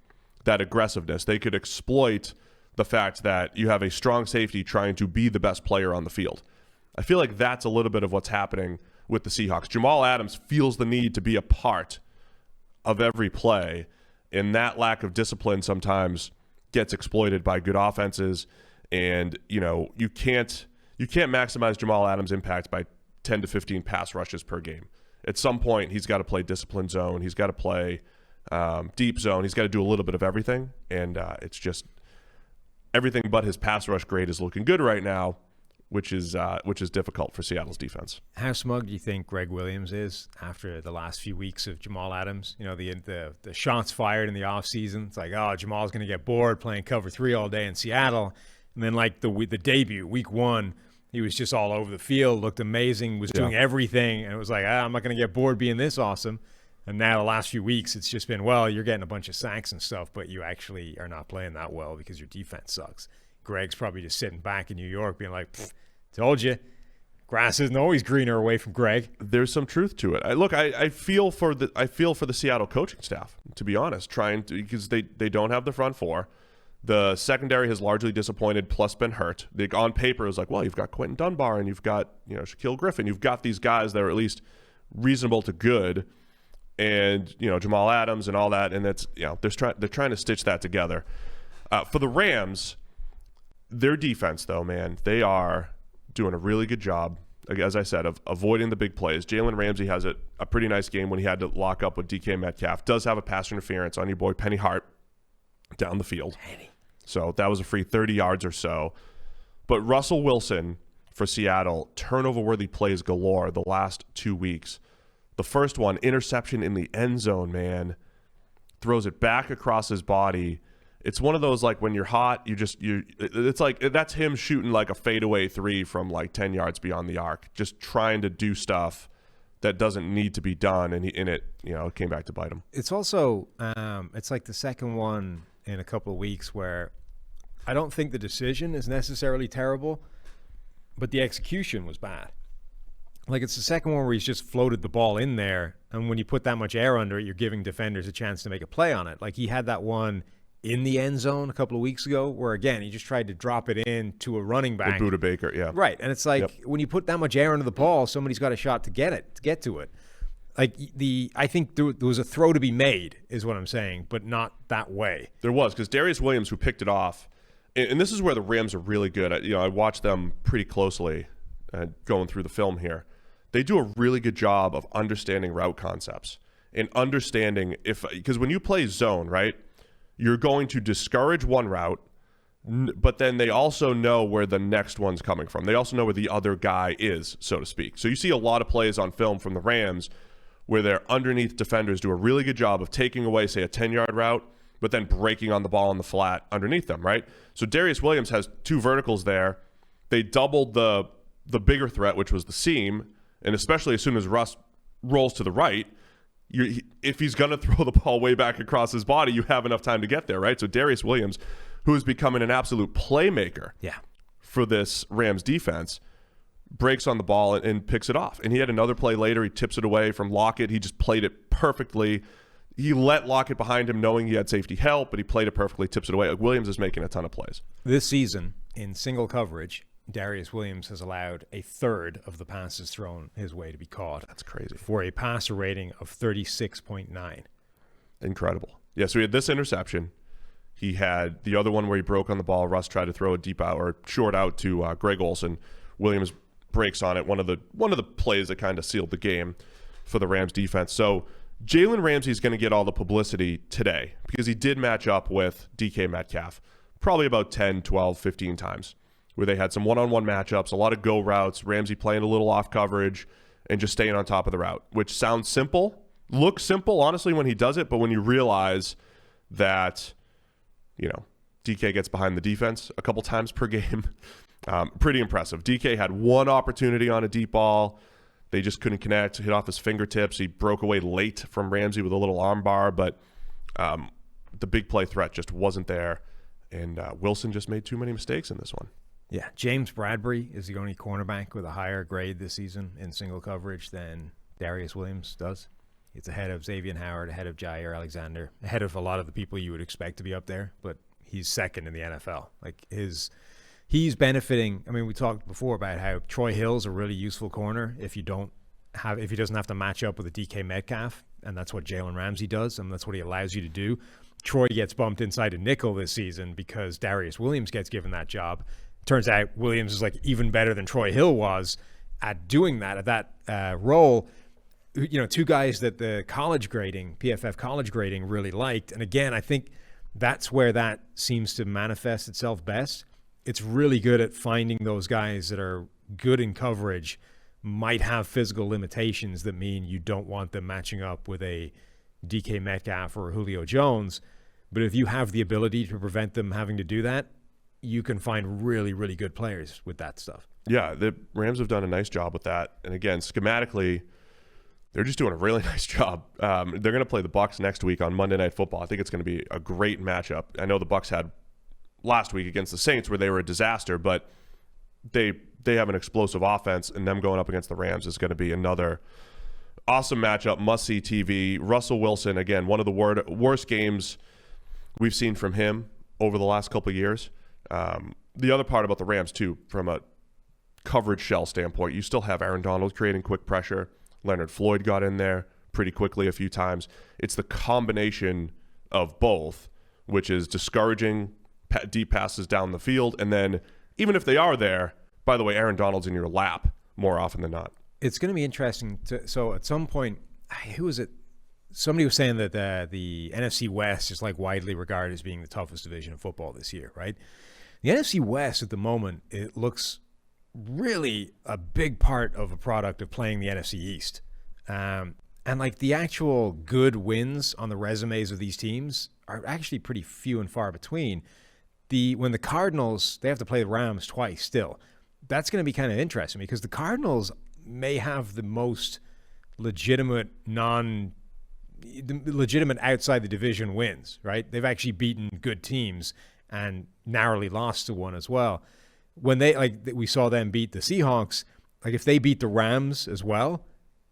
that aggressiveness. They could exploit the fact that you have a strong safety trying to be the best player on the field. I feel like that's a little bit of what's happening with the Seahawks. Jamal Adams feels the need to be a part of every play, and that lack of discipline sometimes gets exploited by good offenses. And you can't maximize Jamal Adams' impact by 10 to 15 pass rushes per game. At some point, he's got to play discipline zone. He's got to play deep zone. He's got to do a little bit of everything, and it's just everything but his pass rush grade is looking good right now, which is difficult for Seattle's defense. How smug do you think Greg Williams is after the last few weeks of Jamal Adams? The shots fired in the offseason. It's like, oh, Jamal's going to get bored playing cover 3 all day in Seattle. And then like the debut, week 1, he was just all over the field, looked amazing, was doing everything. And it was like, I'm not going to get bored being this awesome. And now the last few weeks, it's just been, well, you're getting a bunch of sacks and stuff, but you actually are not playing that well because your defense sucks. Greg's probably just sitting back in New York being like, told you. Grass isn't always greener away from Greg. There's some truth to it. I feel for the Seattle coaching staff, to be honest, because they don't have the front four. The secondary has largely disappointed, plus been hurt. On paper, it was like, well, you've got Quentin Dunbar and you've got Shaquille Griffin. You've got these guys that are at least reasonable to good, and Jamal Adams and all that. And that's they're trying to stitch that together. For the Rams, their defense, though, man, they are doing a really good job, as I said, of avoiding the big plays. Jalen Ramsey has a pretty nice game when he had to lock up with DK Metcalf. Does have a pass interference on your boy Penny Hart down the field. So that was a free 30 yards or so. But Russell Wilson for Seattle, turnover-worthy plays galore the last 2 weeks. The first one, interception in the end zone, man. Throws it back across his body. It's one of those, like, when you're hot, it's like that's him shooting like a fadeaway three from like 10 yards beyond the arc, just trying to do stuff that doesn't need to be done, and it came back to bite him. It's also it's like the second one in a couple of weeks where I don't think the decision is necessarily terrible, but the execution was bad. Like, it's the second one where he's just floated the ball in there, and when you put that much air under it, you're giving defenders a chance to make a play on it. Like, he had that one in the end zone a couple of weeks ago where, again, he just tried to drop it in to a running back. Buda Baker, yeah. Right, and it's like when you put that much air under the ball, somebody's got a shot to get to it. Like, I think there was a throw to be made is what I'm saying, but not that way. There was, because Darius Williams, who picked it off, and this is where the Rams are really good. I watched them pretty closely going through the film here. They do a really good job of understanding route concepts and understanding because when you play zone, right, you're going to discourage one route, but then they also know where the next one's coming from. They also know where the other guy is, so to speak. So you see a lot of plays on film from the Rams where their underneath defenders do a really good job of taking away, say, a 10-yard route, but then breaking on the ball in the flat underneath them, right? So Darius Williams has two verticals there. They doubled the bigger threat, which was the seam, and especially as soon as Russ rolls to the right, if he's going to throw the ball way back across his body, you have enough time to get there, right? So Darius Williams, who is becoming an absolute playmaker for this Rams defense, breaks on the ball and picks it off. And he had another play later. He tips it away from Lockett. He just played it perfectly. He let Lockett behind him knowing he had safety help, but he played it perfectly, tips it away. Williams is making a ton of plays. This season, in single coverage, Darius Williams has allowed a third of the passes thrown his way to be caught. That's crazy. For a passer rating of 36.9. Incredible. Yeah, so he had this interception. He had the other one where he broke on the ball. Russ tried to throw a deep out or short out to Greg Olsen. Williams breaks on it. One of the plays that kind of sealed the game for the Rams defense. So Jalen Ramsey is going to get all the publicity today because he did match up with DK Metcalf probably about 10, 12, 15 times where they had some one-on-one matchups, a lot of go routes, Ramsey playing a little off coverage and just staying on top of the route, which sounds simple, looks simple, honestly, when he does it, but when you realize that, DK gets behind the defense a couple times per game, pretty impressive. DK had one opportunity on a deep ball. They just couldn't connect, hit off his fingertips. He broke away late from Ramsey with a little arm bar, but the big play threat just wasn't there. And Wilson just made too many mistakes in this one. Yeah, James Bradbury is the only cornerback with a higher grade this season in single coverage than Darius Williams does. It's ahead of Xavier Howard, ahead of Jair Alexander, ahead of a lot of the people you would expect to be up there, but he's second in the NFL. Like he's benefiting. I mean, we talked before about how Troy Hill's a really useful corner if he doesn't have to match up with a DK Metcalf, and that's what Jalen Ramsey does, and that's what he allows you to do. Troy gets bumped inside a nickel this season because Darius Williams gets given that job. Turns out Williams is like even better than Troy Hill was at doing that, at that role. Two guys that the college grading, PFF college grading really liked. And again, I think that's where that seems to manifest itself best. It's really good at finding those guys that are good in coverage, might have physical limitations that mean you don't want them matching up with a DK Metcalf or Julio Jones. But if you have the ability to prevent them having to do that, you can find really, really good players with that stuff. Yeah, the Rams have done a nice job with that. And again, schematically, they're just doing a really nice job. They're going to play the Bucs next week on Monday Night Football. I think it's going to be a great matchup. I know the Bucs had last week against the Saints where they were a disaster, but they they have an explosive offense, and them going up against the Rams is going to be another awesome matchup, must-see TV. Russell Wilson, again, one of the worst games we've seen from him over the last couple of years. The other part about the Rams, too, from a coverage shell standpoint, you still have Aaron Donald creating quick pressure. Leonard Floyd got in there pretty quickly a few times. It's the combination of both, which is discouraging deep passes down the field. And then even if they are there, by the way, Aaron Donald's in your lap more often than not. It's going to be interesting. So at some point, who was it? Somebody was saying that the NFC West is like widely regarded as being the toughest division of football this year, right? The NFC West at the moment, it looks really a big part of a product of playing the NFC East. And like the actual good wins on the resumes of these teams are actually pretty few and far between. When the Cardinals, they have to play the Rams twice still. That's going to be kind of interesting because the Cardinals may have the most legitimate outside the division wins, right? They've actually beaten good teams and narrowly lost to one as well. When we saw them beat the Seahawks, like if they beat the Rams as well,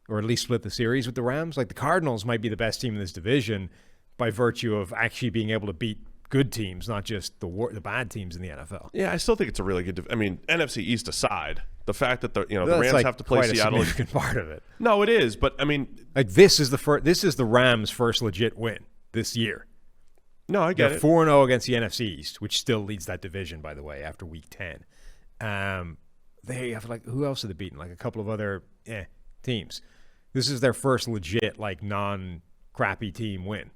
or at least split the series with the Rams, like the Cardinals might be the best team in this division by virtue of actually being able to beat good teams, not just the bad teams in the NFL. Yeah, I still think it's a really good. NFC East aside, the fact that the Rams have to play Seattle is a significant part of it. No, it is, but I mean, like this is the Rams' first legit win this year. No, I get it. 4-0 against the NFC East, which still leads that division, by the way, after Week 10. They have who else have they beaten? Like a couple of other teams. This is their first legit non-crappy team win.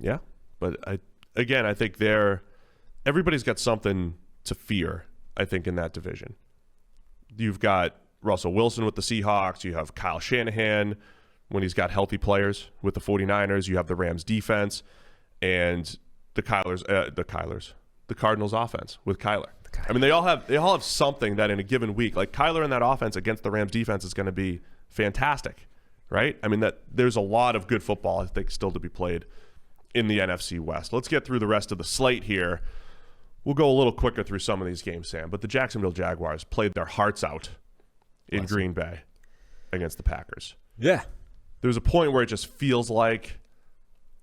Yeah, but I think everybody's got something to fear, I think, in that division. You've got Russell Wilson with the Seahawks. You have Kyle Shanahan when he's got healthy players with the 49ers. You have the Rams defense and the Cardinals offense with Kyler. I mean, they all have something that in a given week, like Kyler in that offense against the Rams defense is going to be fantastic, right? I mean, that there's a lot of good football, I think, still to be played in the NFC West. Let's get through the rest of the slate here. We'll go a little quicker through some of these games, Sam. But the Jacksonville Jaguars played their hearts out in Green Bay against the Packers. Yeah. There's a point where it just feels like,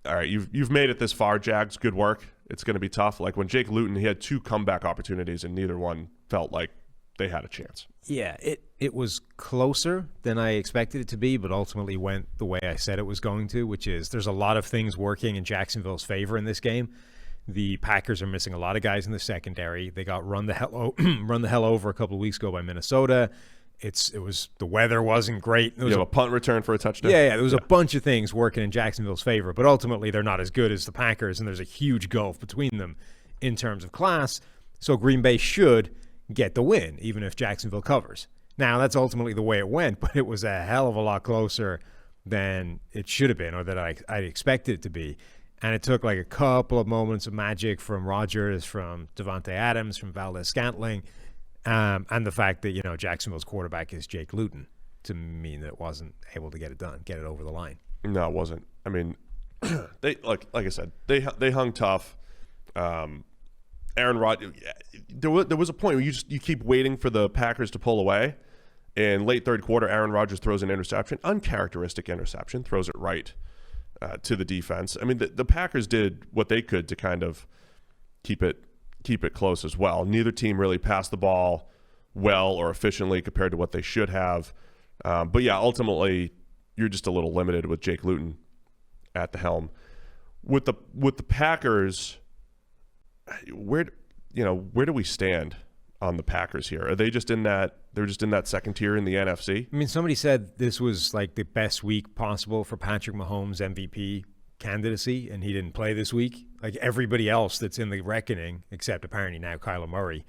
all right, you've made it this far, Jags. Good work. It's going to be tough. Like when Jake Luton, he had 2 comeback opportunities, and neither one felt like they had a chance. Yeah, it was closer than I expected it to be, but ultimately went the way I said it was going to, which is there's a lot of things working in Jacksonville's favor in this game. The Packers are missing a lot of guys in the secondary. They got run the hell over a couple of weeks ago by Minnesota. The weather wasn't great. You have a punt return for a touchdown. Yeah, there was a bunch of things working in Jacksonville's favor, but ultimately they're not as good as the Packers, and there's a huge gulf between them in terms of class. So Green Bay should get the win, even if Jacksonville covers. Now, that's ultimately the way it went, but it was a hell of a lot closer than it should have been or that I expected it to be. And it took like a couple of moments of magic from Rodgers, from Devontae Adams, from Valdez-Scantling, and the fact that, Jacksonville's quarterback is Jake Luton to mean that it wasn't able to get it done, get it over the line. No, it wasn't. I mean, they like I said, they hung tough. Aaron Rodgers, there was a point where you keep waiting for the Packers to pull away. In late third quarter, Aaron Rodgers throws an interception, uncharacteristic interception, throws it right to the defense. I mean, the Packers did what they could to kind of keep it close as well. Neither team really passed the ball well or efficiently compared to what they should have. But yeah, ultimately, you're just a little limited with Jake Luton at the helm. With the Packers, where do we stand on the Packers here? Are they just in that? They're just in that second tier in the NFC. I mean, somebody said this was like the best week possible for Patrick Mahomes' MVP candidacy, and he didn't play this week. Like everybody else that's in the reckoning, except apparently now Kyler Murray,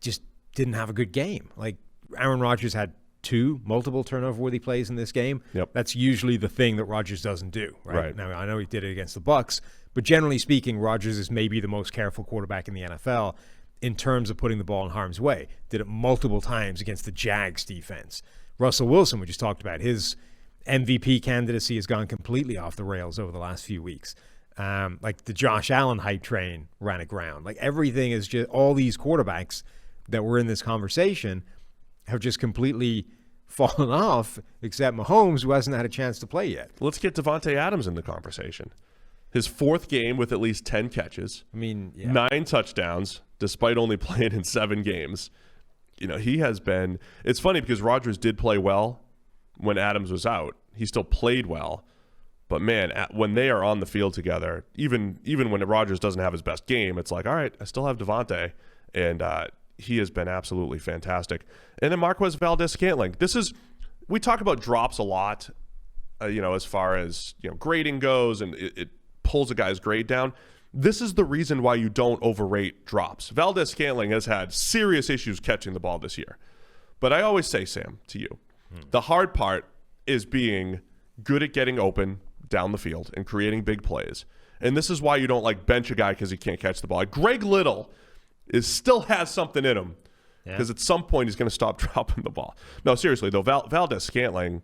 just didn't have a good game. Like Aaron Rodgers had 2 multiple turnover-worthy plays in this game. Yep. That's usually the thing that Rodgers doesn't do. Right? Now, I know he did it against the Bucs, but generally speaking, Rodgers is maybe the most careful quarterback in the NFL in terms of putting the ball in harm's way. Did it multiple times against the Jags defense. Russell Wilson, we just talked about, his MVP candidacy has gone completely off the rails over the last few weeks. Like the Josh Allen hype train ran aground. Like everything is just all these quarterbacks that were in this conversation have just completely fallen off, except Mahomes, who hasn't had a chance to play yet. Let's get Davante Adams in the conversation. His fourth game with at least 10 catches. 9 touchdowns, despite only playing in 7 games. He has been – it's funny because Rodgers did play well when Adams was out. He still played well. But, man, when they are on the field together, even when Rodgers doesn't have his best game, it's like, all right, I still have Davante. And he has been absolutely fantastic. And then Marquez Valdes-Scantling. We talk about drops a lot, as far as grading goes, and it pulls a guy's grade down. This is the reason why you don't overrate drops. Valdes-Scantling has had serious issues catching the ball this year. But I always say, Sam, to you, the hard part is being good at getting open down the field and creating big plays. And this is why you don't bench a guy because he can't catch the ball. Greg Little still has something in him because at some point he's going to stop dropping the ball. No, seriously, though, Valdes-Scantling,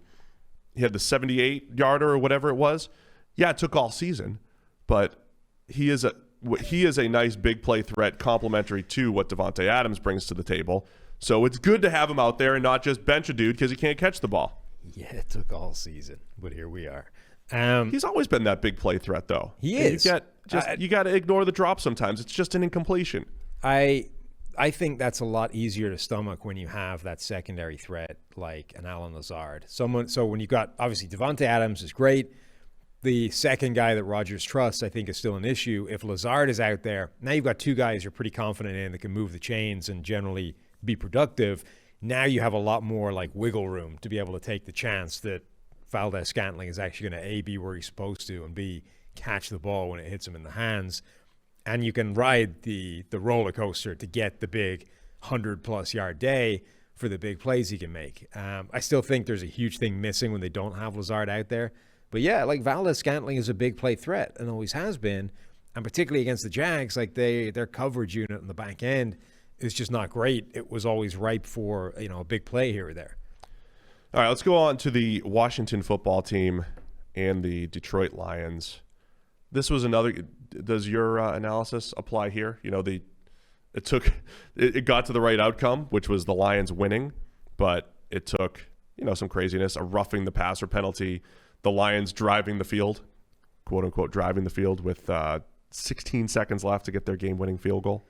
he had the 78-yarder or whatever it was. Yeah, it took all season, but he is a nice big play threat complementary to what Davante Adams brings to the table. So it's good to have him out there and not just bench a dude because he can't catch the ball. Yeah, it took all season, but here we are. He's always been that big play threat, though. He is. You got to ignore the drop sometimes. It's just an incompletion. I think that's a lot easier to stomach when you have that secondary threat like an Allen Lazard. So when you got, obviously, Davante Adams is great. The second guy that Rodgers trusts, I think, is still an issue. If Lazard is out there, now you've got 2 guys you're pretty confident in that can move the chains and generally be productive. Now you have a lot more wiggle room to be able to take the chance that Valdes-Scantling is actually going to A, be where he's supposed to, and B, catch the ball when it hits him in the hands. And you can ride the roller coaster to get the big 100-plus yard day for the big plays he can make. I still think there's a huge thing missing when they don't have Lazard out there. But yeah, Valdes-Scantling is a big play threat and always has been. And particularly against the Jags, their coverage unit in the back end is just not great. It was always ripe for, a big play here or there. All right, let's go on to the Washington football team and the Detroit Lions. This was another. Does your analysis apply here? It got to the right outcome, which was the Lions winning, but it took some craziness, a roughing the passer penalty, the Lions driving the field, quote unquote driving the field with 16 seconds left to get their game-winning field goal.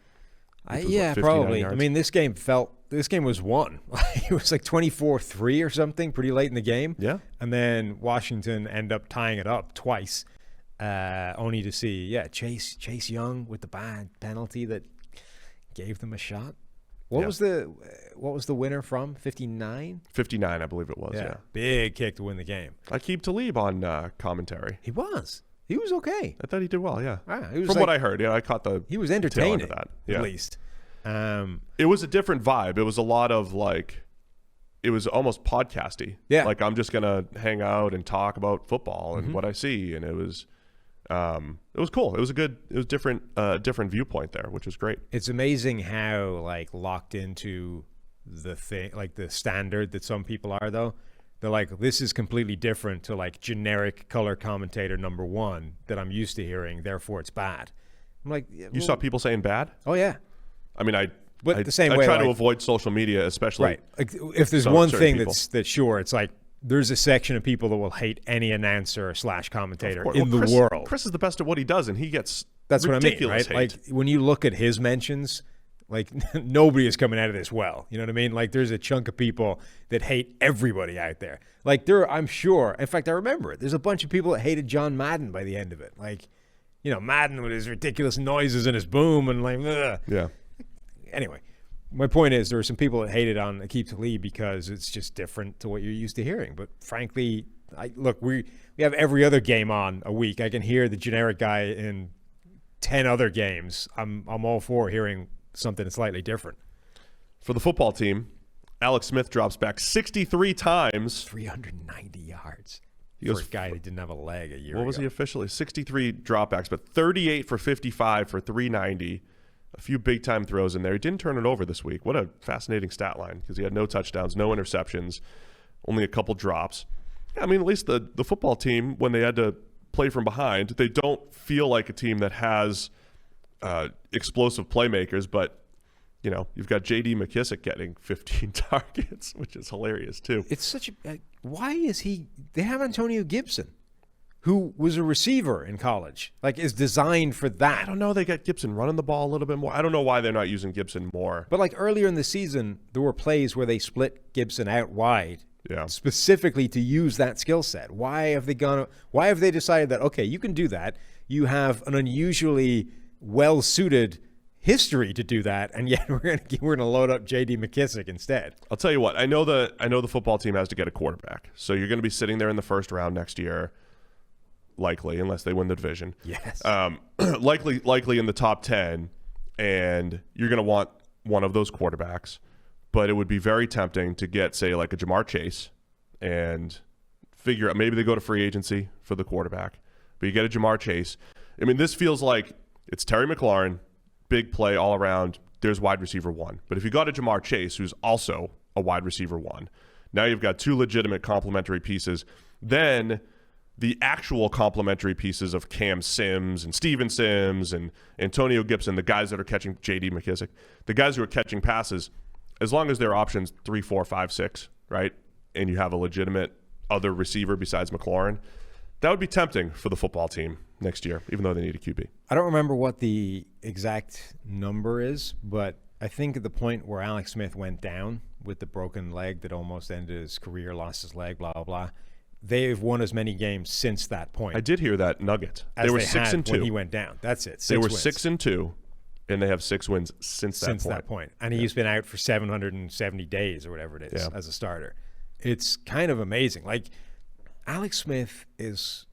Probably. Yards. I mean, this game was won. It was 24-3 or something pretty late in the game. Yeah. And then Washington ended up tying it up twice, only to see, Chase Young with the bad penalty that gave them a shot. What was the winner from? 59? 59, I believe it was, yeah. Big kick to win the game. Aqib Talib on commentary. He was okay. I thought he did well, yeah. He was From what I heard, I caught he was entertaining, that. At least. It was a different vibe. It was a lot of it was almost podcasty. Yeah. I'm just gonna hang out and talk about football and what I see, and it was cool. It was different viewpoint there, which was great. It's amazing how locked into the thing, the standard that some people are though. They're this is completely different to generic color commentator number 1 that I'm used to hearing, therefore it's bad. I'm you saw people saying bad? Oh yeah. I mean, I the same way, try to avoid social media, especially. Right. If there's one thing people. that's sure, it's there's a section of people that will hate any announcer / commentator in Chris, the world. Chris is the best at what he does, and he gets that's what I mean, right? Hate. When you look at his mentions, nobody is coming out of this well. You know what I mean? There's a chunk of people that hate everybody out there. I'm sure. In fact, I remember it. There's a bunch of people that hated John Madden by the end of it. Madden with his ridiculous noises and his boom and ugh. Yeah. Anyway, my point is there were some people that hated on Aqib Talib because it's just different to what you're used to hearing. But frankly, we have every other game on a week. I can hear the generic guy in 10 other games. I'm all for hearing something slightly different. For the football team, Alex Smith drops back 63 times. 390 yards. He was for a guy that didn't have a leg a year ago. What was he officially? 63 dropbacks, but 38 for 55 for 390. A few big-time throws in there. He didn't turn it over this week. What a fascinating stat line because he had no touchdowns, no interceptions, only a couple drops. Yeah, I mean, at least the football team, when they had to play from behind, they don't feel like a team that has explosive playmakers, but you've got J.D. McKissick getting 15 targets, which is hilarious too. It's such a why is he? They have Antonio Gibson, who was a receiver in college, like is designed for that. I don't know. They got Gibson running the ball a little bit more. I don't know why they're not using Gibson more. But like earlier in the season, there were plays where they split Gibson out wide, specifically to use that skill set. Why have they decided that, okay, you can do that? You have an unusually well-suited history to do that, and yet we're gonna load up J.D. McKissick instead. I'll tell you what. I know the football team has to get a quarterback, so you're going to be sitting there in the first round next year, likely, unless they win the division. Yes. Likely in the top 10, and you're going to want one of those quarterbacks. But it would be very tempting to get, say, like a Jamar Chase, and figure out maybe they go to free agency for the quarterback. But you get a Jamar Chase. I mean, this feels like it's Terry McLaurin. Big play all around. There's wide receiver 1. But if you got a Jamar Chase, who's also a wide receiver 1, now you've got 2 legitimate complementary pieces. Then the actual complementary pieces of Cam Sims and Steven Sims and Antonio Gibson, the guys that are catching J.D. McKissick, the guys who are catching passes, as long as they're options 3, 4, 5, 6, right? And you have a legitimate other receiver besides McLaurin, that would be tempting for the football team next year, even though they need a QB. I don't remember what the exact number is, but I think at the point where Alex Smith went down with the broken leg that almost ended his career, lost his leg, blah, blah, blah, they've won as many games since that point. I did hear that nugget. They were 6-2 when he went down. That's it. They were 6-2, and they have 6 wins since that point. And he's been out for 770 days or whatever it is as a starter. It's kind of amazing. Like, Alex Smith is,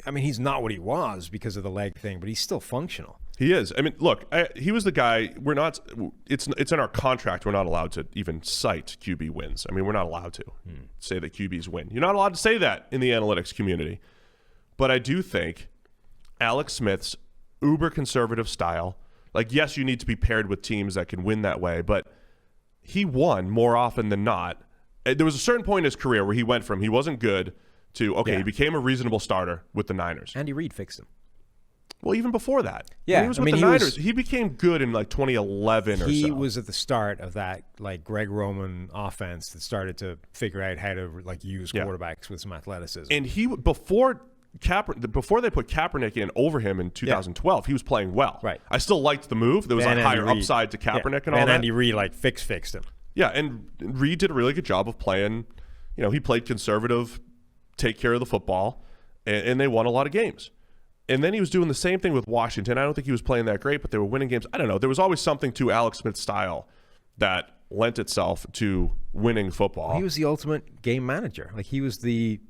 I mean, he's not what he was because of the leg thing, but he's still functional. He is. I mean, look, he was the guy. We're not. It's in our contract. We're not allowed to even cite QB wins. I mean, we're not allowed to say that QBs win. You're not allowed to say that in the analytics community. But I do think Alex Smith's uber conservative style. Like, yes, you need to be paired with teams that can win that way, but he won more often than not. There was a certain point in his career where he went from he wasn't good to, he became a reasonable starter with the Niners. Andy Reid fixed him. Well, even before that. Yeah. When he was with the Niners. He became good in like 2011 or so. He was at the start of that like Greg Roman offense that started to figure out how to like use quarterbacks with some athleticism. And he before they put Kaepernick in over him in 2012, he was playing well. Right. I still liked the move. There was a higher upside to Kaepernick and all that. And Andy Reid like fixed him. Yeah, and Reid did a really good job of playing. He played conservative, take care of the football, and they won a lot of games. And then he was doing the same thing with Washington. I don't think he was playing that great, but they were winning games. I don't know. There was always something to Alex Smith's style that lent itself to winning football. He was the ultimate game manager. Like he was the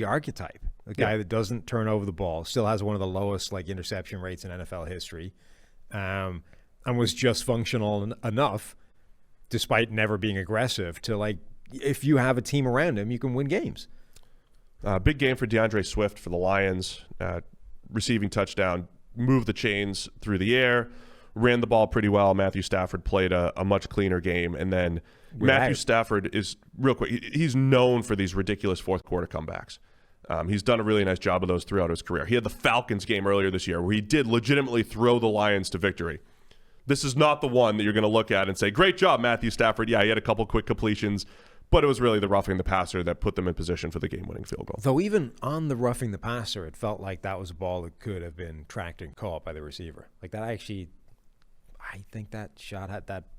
archetype. The guy that doesn't turn over the ball, still has one of the lowest like interception rates in NFL history, and was just functional enough, despite never being aggressive, to like if you have a team around him, you can win games. Big game for DeAndre Swift for the Lions. Receiving touchdown, moved the chains through the air, ran the ball pretty well. Matthew Stafford played a much cleaner game. And then Matthew Stafford is, real quick, he's known for these ridiculous fourth quarter comebacks. He's done a really nice job of those throughout his career. He had the Falcons game earlier this year where he did legitimately throw the Lions to victory. This is not the one that you're going to look at and say, great job, Matthew Stafford. Yeah, he had a couple quick completions. But it was really the roughing the passer that put them in position for the game-winning field goal. Though even on the roughing the passer, it felt like that was a ball that could have been tracked and caught by the receiver. Like that actually, I think that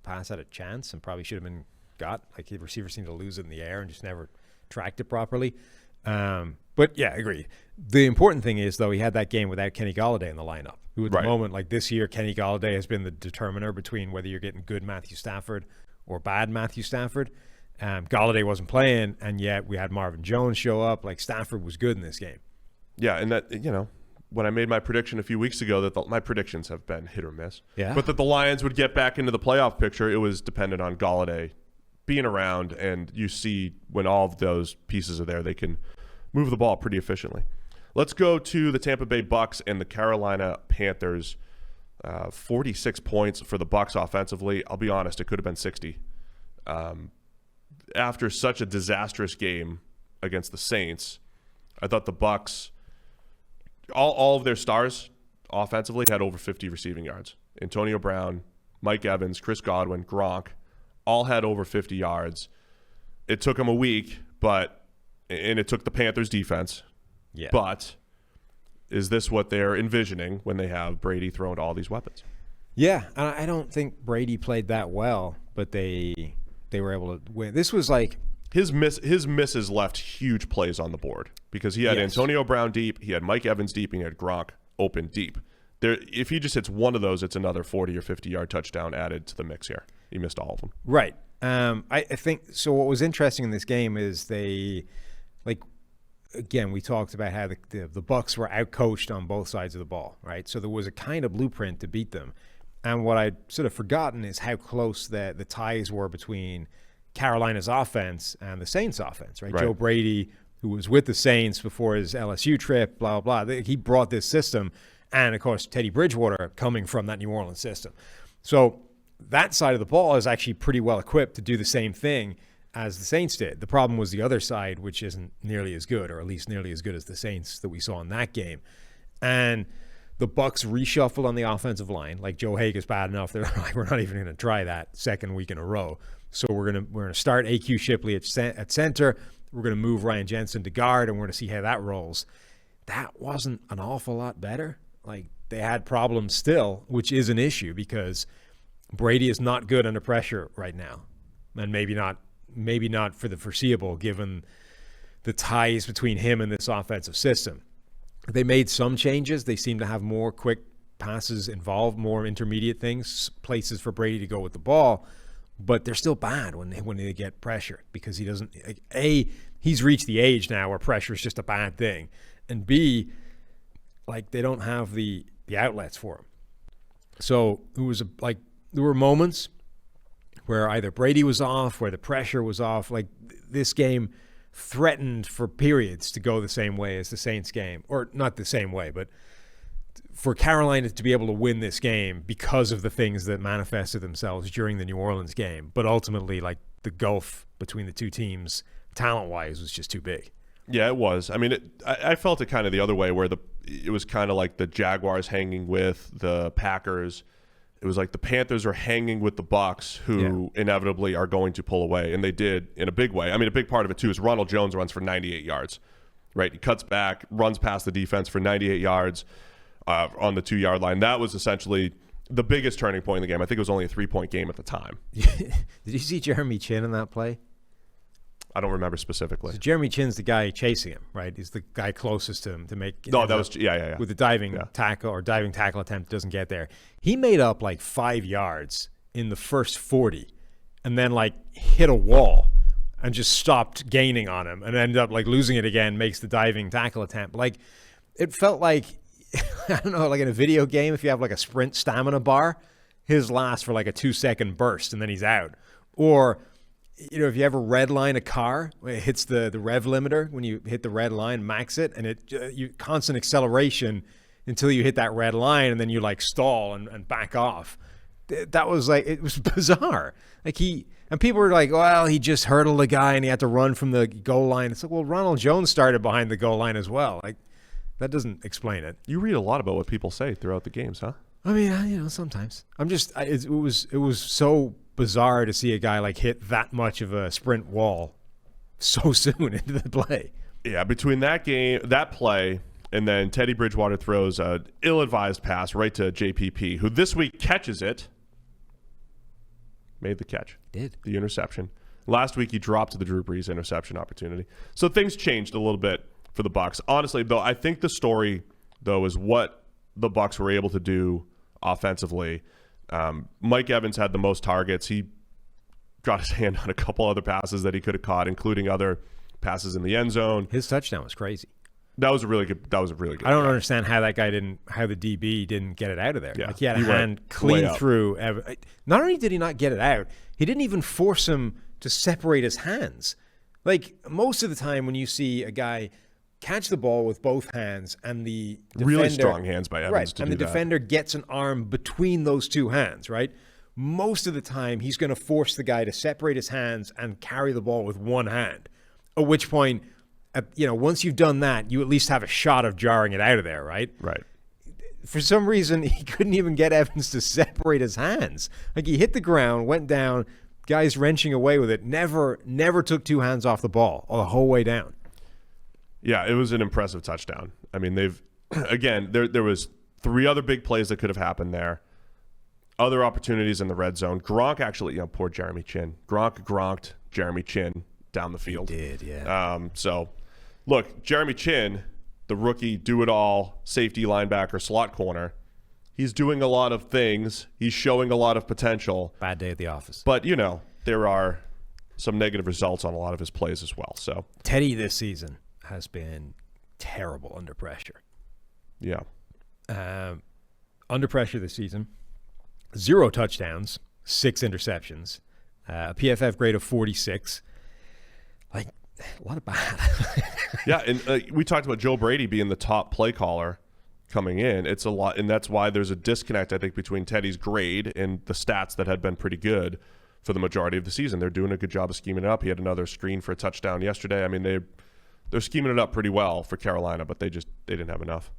pass had a chance and probably should have been got. Like the receiver seemed to lose it in the air and just never tracked it properly. But yeah, agreed. The important thing is, though, he had that game without Kenny Golladay in the lineup. Who at the moment, like this year, Kenny Golladay has been the determiner between whether you're getting good Matthew Stafford or bad Matthew Stafford. Golladay wasn't playing, and yet we had Marvin Jones show up. Like Stafford was good in this game. Yeah, and that when I made my prediction a few weeks ago that my predictions have been hit or miss. Yeah. But that the Lions would get back into the playoff picture, it was dependent on Golladay being around, and you see when all of those pieces are there, they can move the ball pretty efficiently. Let's go to the Tampa Bay Bucks and the Carolina Panthers. 46 points for the Bucks offensively. I'll be honest, it could have been 60. After such a disastrous game against the Saints, I thought the Bucks, all of their stars offensively had over 50 receiving yards. Antonio Brown, Mike Evans, Chris Godwin, Gronk, all had over 50 yards. It took them a week, and it took the Panthers defense. Yeah. But is this what they're envisioning when they have Brady throwing all these weapons? Yeah, I don't think Brady played that well, but they were able to win. This was like his misses left huge plays on the board because he had Antonio Brown deep, he had Mike Evans deep, and he had Gronk open deep. If he just hits one of those, it's another 40 or 50-yard touchdown added to the mix here. He missed all of them. Right. I think so. What was interesting in this game is again, we talked about how the Bucs were outcoached on both sides of the ball, right? So there was a kind of blueprint to beat them. And what I'd sort of forgotten is how close the ties were between Carolina's offense and the Saints' offense, right? Joe Brady, who was with the Saints before his LSU trip, blah, blah, blah. He brought this system. And, of course, Teddy Bridgewater coming from that New Orleans system. So that side of the ball is actually pretty well equipped to do the same thing as the Saints did. The problem was the other side, which isn't nearly as good, or at least nearly as good as the Saints that we saw in that game. And the Bucs reshuffled on the offensive line. Like, Joe Haig is bad enough. They're like, we're not even going to try that second week in a row. So we're gonna start A.Q. Shipley at center. We're going to move Ryan Jensen to guard, and we're going to see how that rolls. That wasn't an awful lot better. Like, they had problems still, which is an issue because Brady is not good under pressure right now, and maybe not for the foreseeable given the ties between him and this offensive system. They made some changes. They seem to have more quick passes involved, more intermediate things, places for Brady to go with the ball, but they're still bad when they get pressure because he doesn't – A, he's reached the age now where pressure is just a bad thing, and B – like, they don't have the outlets for him. So it was there were moments where either Brady was off, where the pressure was off. Like, this game threatened for periods to go the same way as the Saints game, or not the same way, but for Carolina to be able to win this game because of the things that manifested themselves during the New Orleans game. But ultimately, like, the gulf between the two teams talent-wise was just too big. Yeah, it was. I mean, I felt it kind of the other way where it was kind of like the Jaguars hanging with the Packers. It was like the Panthers are hanging with the Bucs, who inevitably are going to pull away, and they did in a big way. I mean, a big part of it, too, is Ronald Jones runs for 98 yards, right? He cuts back, runs past the defense for 98 yards on the 2-yard line. That was essentially the biggest turning point in the game. I think it was only a 3-point game at the time. Did you see Jeremy Chin in that play? I don't remember specifically. So Jeremy Chin's the guy chasing him, right? He's the guy closest to him to make. No, that was yeah. With the diving tackle attempt, doesn't get there. He made up like 5 yards in the first 40, and then like hit a wall and just stopped gaining on him, and ended up like losing it again. Makes the diving tackle attempt. Like, it felt like I don't know, like in a video game, if you have like a sprint stamina bar, his lasts for like a 2-second burst, and then he's out. Or, you know, if you ever red line a car, it hits the rev limiter when you hit the red line, max it, and you constant acceleration until you hit that red line, and then you like stall and back off. That was like, it was bizarre. Like and people were like, well, he just hurdled the guy and he had to run from the goal line. It's like, well, Ronald Jones started behind the goal line as well. Like, that doesn't explain it. You read a lot about what people say throughout the games, huh? I mean, you know, sometimes. It was so bizarre to see a guy like hit that much of a sprint wall so soon into the play. Yeah, between that game, that play, and then Teddy Bridgewater throws an ill-advised pass right to JPP, who this week catches it. Made the catch. Did. The interception. Last week he dropped to the Drew Brees interception opportunity. So things changed a little bit for the Bucs. Honestly, though, I think the story, though, is what the Bucs were able to do offensively. Mike Evans had the most targets. He got his hand on a couple other passes that he could have caught, including other passes in the end zone. His touchdown was crazy. That was a really good. I don't understand how the DB didn't get it out of there. Yeah, like, he had a hand clean through. Not only did he not get it out, he didn't even force him to separate his hands. Like, most of the time when you see a guy catch the ball with both hands and the defender, really strong hands by Evans, right, and the defender gets an arm between those two hands, right? Most of the time he's going to force the guy to separate his hands and carry the ball with one hand. At which point, you know, once you've done that, you at least have a shot of jarring it out of there, right? Right. for some reason, he couldn't even get Evans to separate his hands. Like, he hit the ground, went down, guys wrenching away with it, never took two hands off the ball the whole way down. Yeah, it was an impressive touchdown. I mean, there was 3 other big plays that could have happened there. Other opportunities in the red zone. Gronk actually, poor Jeremy Chin. Gronked Jeremy Chin down the field. He did, yeah. So, look, Jeremy Chin, the rookie do-it-all safety linebacker slot corner, he's doing a lot of things. He's showing a lot of potential. Bad day at the office. But, there are some negative results on a lot of his plays as well. So Teddy this season has been terrible under pressure. Yeah. Under pressure this season, 0 touchdowns, 6 interceptions, a PFF grade of 46. Like, a lot of bad. Yeah, and we talked about Joe Brady being the top play caller coming in. It's a lot, and that's why there's a disconnect, I think, between Teddy's grade and the stats that had been pretty good for the majority of the season. They're doing a good job of scheming it up. He had another screen for a touchdown yesterday. I mean, they're scheming it up pretty well for Carolina, but they didn't have enough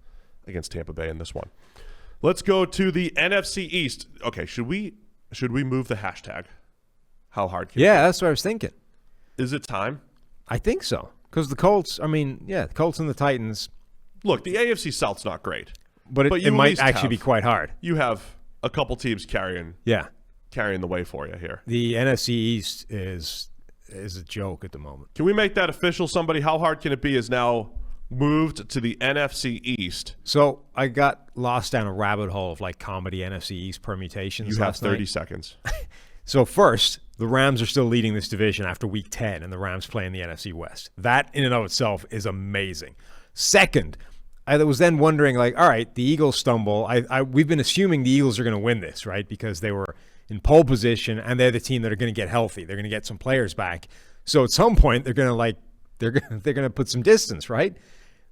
against Tampa Bay in this one. Let's go to the NFC East. Okay, should we move the hashtag? How hard can Yeah, that's what I was thinking. Is it time? I think so. Because the Colts, the Colts and the Titans. Look, the AFC South's not great. But it might actually be quite hard. You have a couple teams carrying the way for you here. The NFC East is a joke at the moment. Can we make that official? Somebody, how hard can it be, is now moved to the NFC East. So I got lost down a rabbit hole of like comedy NFC East permutations. You have 30 seconds. So first, the Rams are still leading this division after week 10, and the Rams play in the NFC West. That in and of itself is amazing. Second, I was then wondering, like, all right, the Eagles stumble. We've been assuming the Eagles are going to win this, right? Because they were in pole position, and they're the team that are going to get healthy. They're going to get some players back. So at some point, they're going to put some distance, right?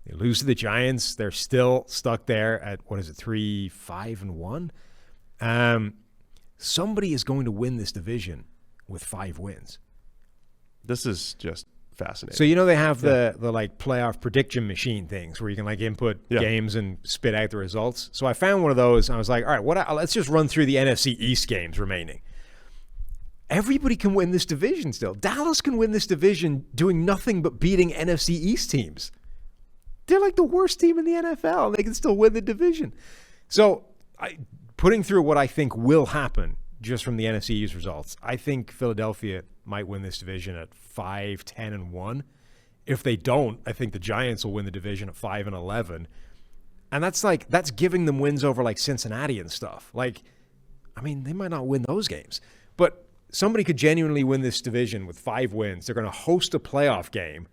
They lose to the Giants. They're still stuck there at 3-5-1. Somebody is going to win this division with 5 wins. This is just fascinating. So they have the like playoff prediction machine things where you can like input games and spit out the results. So I found one of those and I was like, all right, let's just run through the NFC East games remaining. Everybody can win this division still. Dallas can win this division doing nothing but beating NFC East teams. They're like the worst team in the NFL, and they can still win the division. So putting through what I think will happen just from the NFC East results, I think Philadelphia might win this division at 5-10-1. If they don't, I think the Giants will win the division at 5-11. And that's giving them wins over like Cincinnati and stuff. Like, I mean, they might not win those games, but somebody could genuinely win this division with 5 wins. They're going to host a playoff game.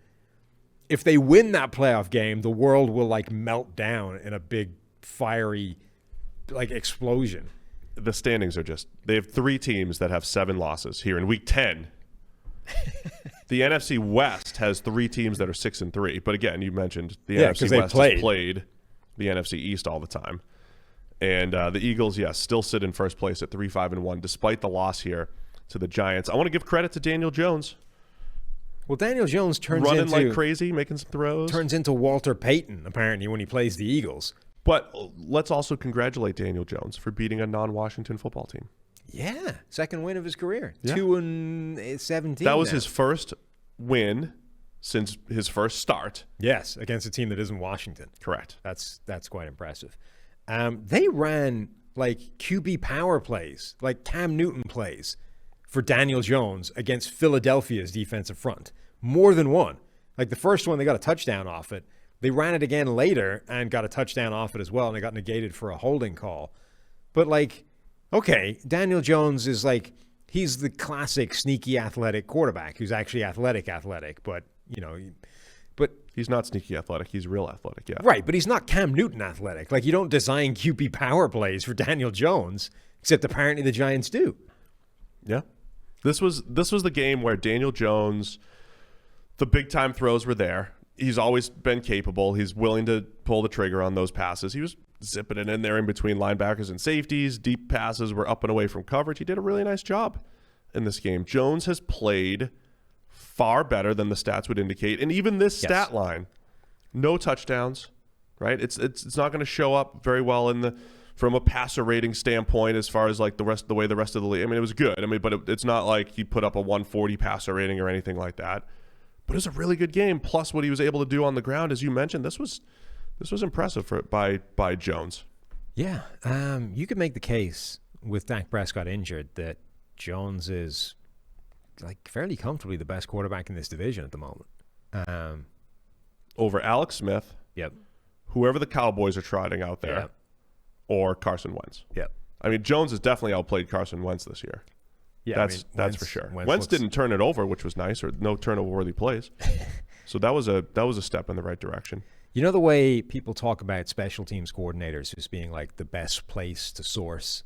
If they win that playoff game, the world will like melt down in a big fiery like explosion. The standings are they have 3 teams that have 7 losses here in week 10. The NFC West has 3 teams that are 6-3. But again, you mentioned the NFC West has played the NFC East all the time. And the Eagles, still sit in first place at 3-5-1, despite the loss here to the Giants. I want to give credit to Daniel Jones. Well, Daniel Jones running like crazy, making some throws. Turns into Walter Payton, apparently, when he plays the Eagles. But let's also congratulate Daniel Jones for beating a non-Washington football team. Yeah, second win of his career. 2-17. That was his first win since his first start. Yes, against a team that isn't Washington. Correct. That's quite impressive. They ran like QB power plays, like Cam Newton plays for Daniel Jones against Philadelphia's defensive front. More than one. Like the first one, they got a touchdown off it. They ran it again later and got a touchdown off it as well, and it got negated for a holding call. But like, okay, Daniel Jones is like, he's the classic sneaky athletic quarterback who's actually athletic, but but he's not sneaky athletic. He's real athletic, yeah. Right, but he's not Cam Newton athletic. Like, you don't design QB power plays for Daniel Jones, except apparently the Giants do. Yeah. This was the game where Daniel Jones, the big-time throws were there. He's always been capable. He's willing to pull the trigger on those passes. He was zipping it in there in between linebackers and safeties. Deep passes were up and away from coverage. He did a really nice job in this game. Jones has played far better than the stats would indicate. And even this stat line, no touchdowns, right? It's not going to show up very well from a passer rating standpoint as far as like the rest of the league. I mean, it was good. I mean, but it's not like he put up a 140 passer rating or anything like that. But it was a really good game. Plus, what he was able to do on the ground, as you mentioned, this was impressive by Jones. Yeah, you could make the case with Dak Prescott injured that Jones is like fairly comfortably the best quarterback in this division at the moment. Over Alex Smith. Yep. Whoever the Cowboys are trotting out there. Yep. Or Carson Wentz. Yep. I mean, Jones has definitely outplayed Carson Wentz this year. Yeah, that's for sure. Wentz didn't turn it over, which was nice, or no turnover-worthy plays. So that was a step in the right direction. You know the way people talk about special teams coordinators as being like the best place to source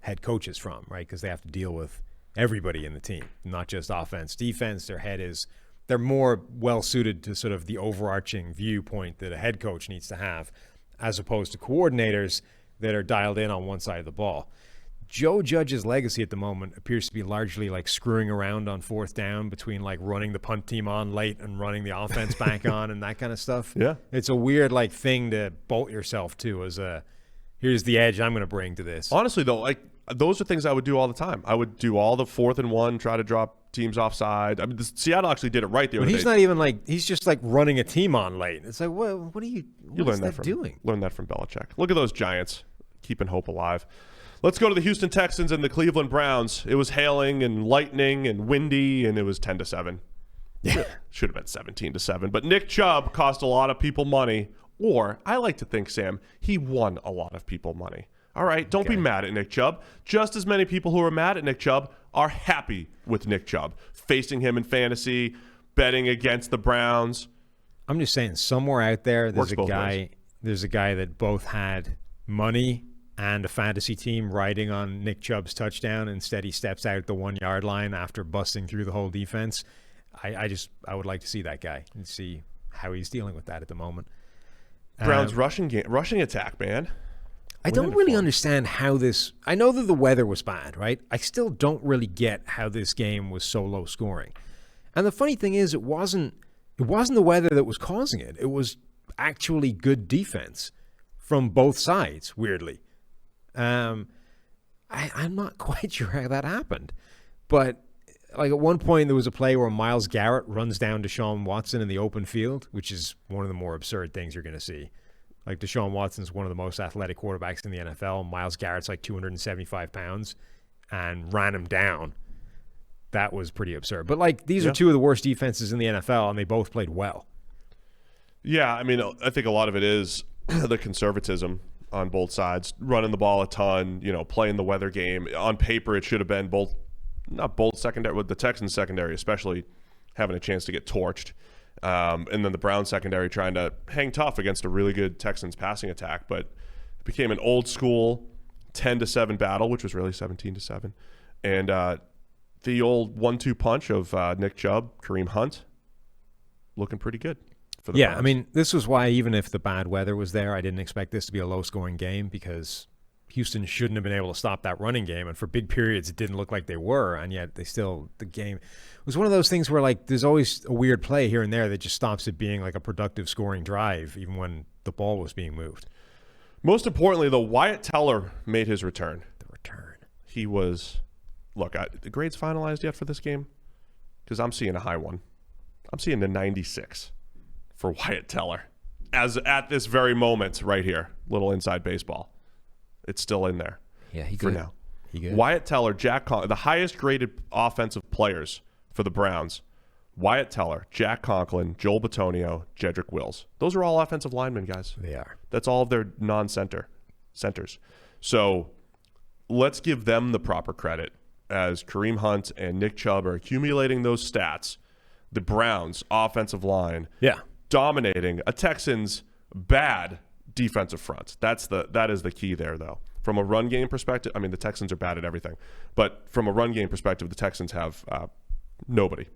head coaches from, right? Because they have to deal with everybody in the team, not just offense, defense. They're more well-suited to sort of the overarching viewpoint that a head coach needs to have, as opposed to coordinators that are dialed in on one side of the ball. Joe Judge's legacy at the moment appears to be largely like screwing around on fourth down between like running the punt team on late and running the offense back on and that kind of stuff. Yeah. It's a weird like thing to bolt yourself to as here's the edge I'm going to bring to this. Honestly, though, like those are things I would do all the time. I would do all the 4th and 1, try to drop teams offside. I mean, Seattle actually did it right the other day. He's not even like, he's just like running a team on late. It's like, what are you learn that doing? Learn that from Belichick. Look at those Giants keeping hope alive. Let's go to the Houston Texans and the Cleveland Browns. It was hailing and lightning and windy, and it was 10-7. Yeah. Should have been 17-7. But Nick Chubb cost a lot of people money, or I like to think, Sam, he won a lot of people money. All right, don't be mad at Nick Chubb. Just as many people who are mad at Nick Chubb are happy with Nick Chubb, facing him in fantasy, betting against the Browns. I'm just saying, somewhere out there, there's a guy that both had money and a fantasy team riding on Nick Chubb's touchdown. Instead, he steps out the 1 yard line after busting through the whole defense. I would like to see that guy and see how he's dealing with that at the moment. Browns rushing attack, man. I don't really understand how this. I know that the weather was bad, right? I still don't really get how this game was so low scoring. And the funny thing is, it wasn't the weather that was causing it. It was actually good defense from both sides. Weirdly. I'm not quite sure how that happened, but like at one point there was a play where Myles Garrett runs down Deshaun Watson in the open field, which is one of the more absurd things you're going to see. Like Deshaun Watson's one of the most athletic quarterbacks in the NFL. Myles Garrett's like 275 pounds and ran him down. That was pretty absurd. But like these are two of the worst defenses in the NFL, and they both played well. Yeah, I mean, I think a lot of it is the conservatism on both sides, running the ball a ton, playing the weather game. On paper, it should have been not both secondary, with the Texans secondary especially having a chance to get torched. And then the Browns secondary trying to hang tough against a really good Texans passing attack. But it became an old school 10-7 battle, which was really 17-7. And the old 1-2 punch of Nick Chubb, Kareem Hunt, looking pretty good. Yeah, I mean, this was why even if the bad weather was there, I didn't expect this to be a low-scoring game because Houston shouldn't have been able to stop that running game. And for big periods, it didn't look like they were, and yet the game was one of those things where, like, there's always a weird play here and there that just stops it being, like, a productive scoring drive, even when the ball was being moved. Most importantly, though, Wyatt Teller made his return. The return. He was – look, the grades finalized yet for this game? Because I'm seeing a high one. I'm seeing a 96. For Wyatt Teller, as at this very moment right here, little inside baseball, it's still in there. Yeah, he for good. now. He good. Wyatt Teller, Jack Conklin, the highest graded offensive players for the Browns. Wyatt Teller, Jack Conklin, Joel Bitonio, Jedrick Wills. Those are all offensive linemen, guys. They are. That's all of their centers. So let's give them the proper credit as Kareem Hunt and Nick Chubb are accumulating those stats. The Browns offensive line. Yeah. Dominating a Texans bad defensive front. That is the key there, though. From a run game perspective, I mean, the Texans are bad at everything. But from a run game perspective, the Texans have nobody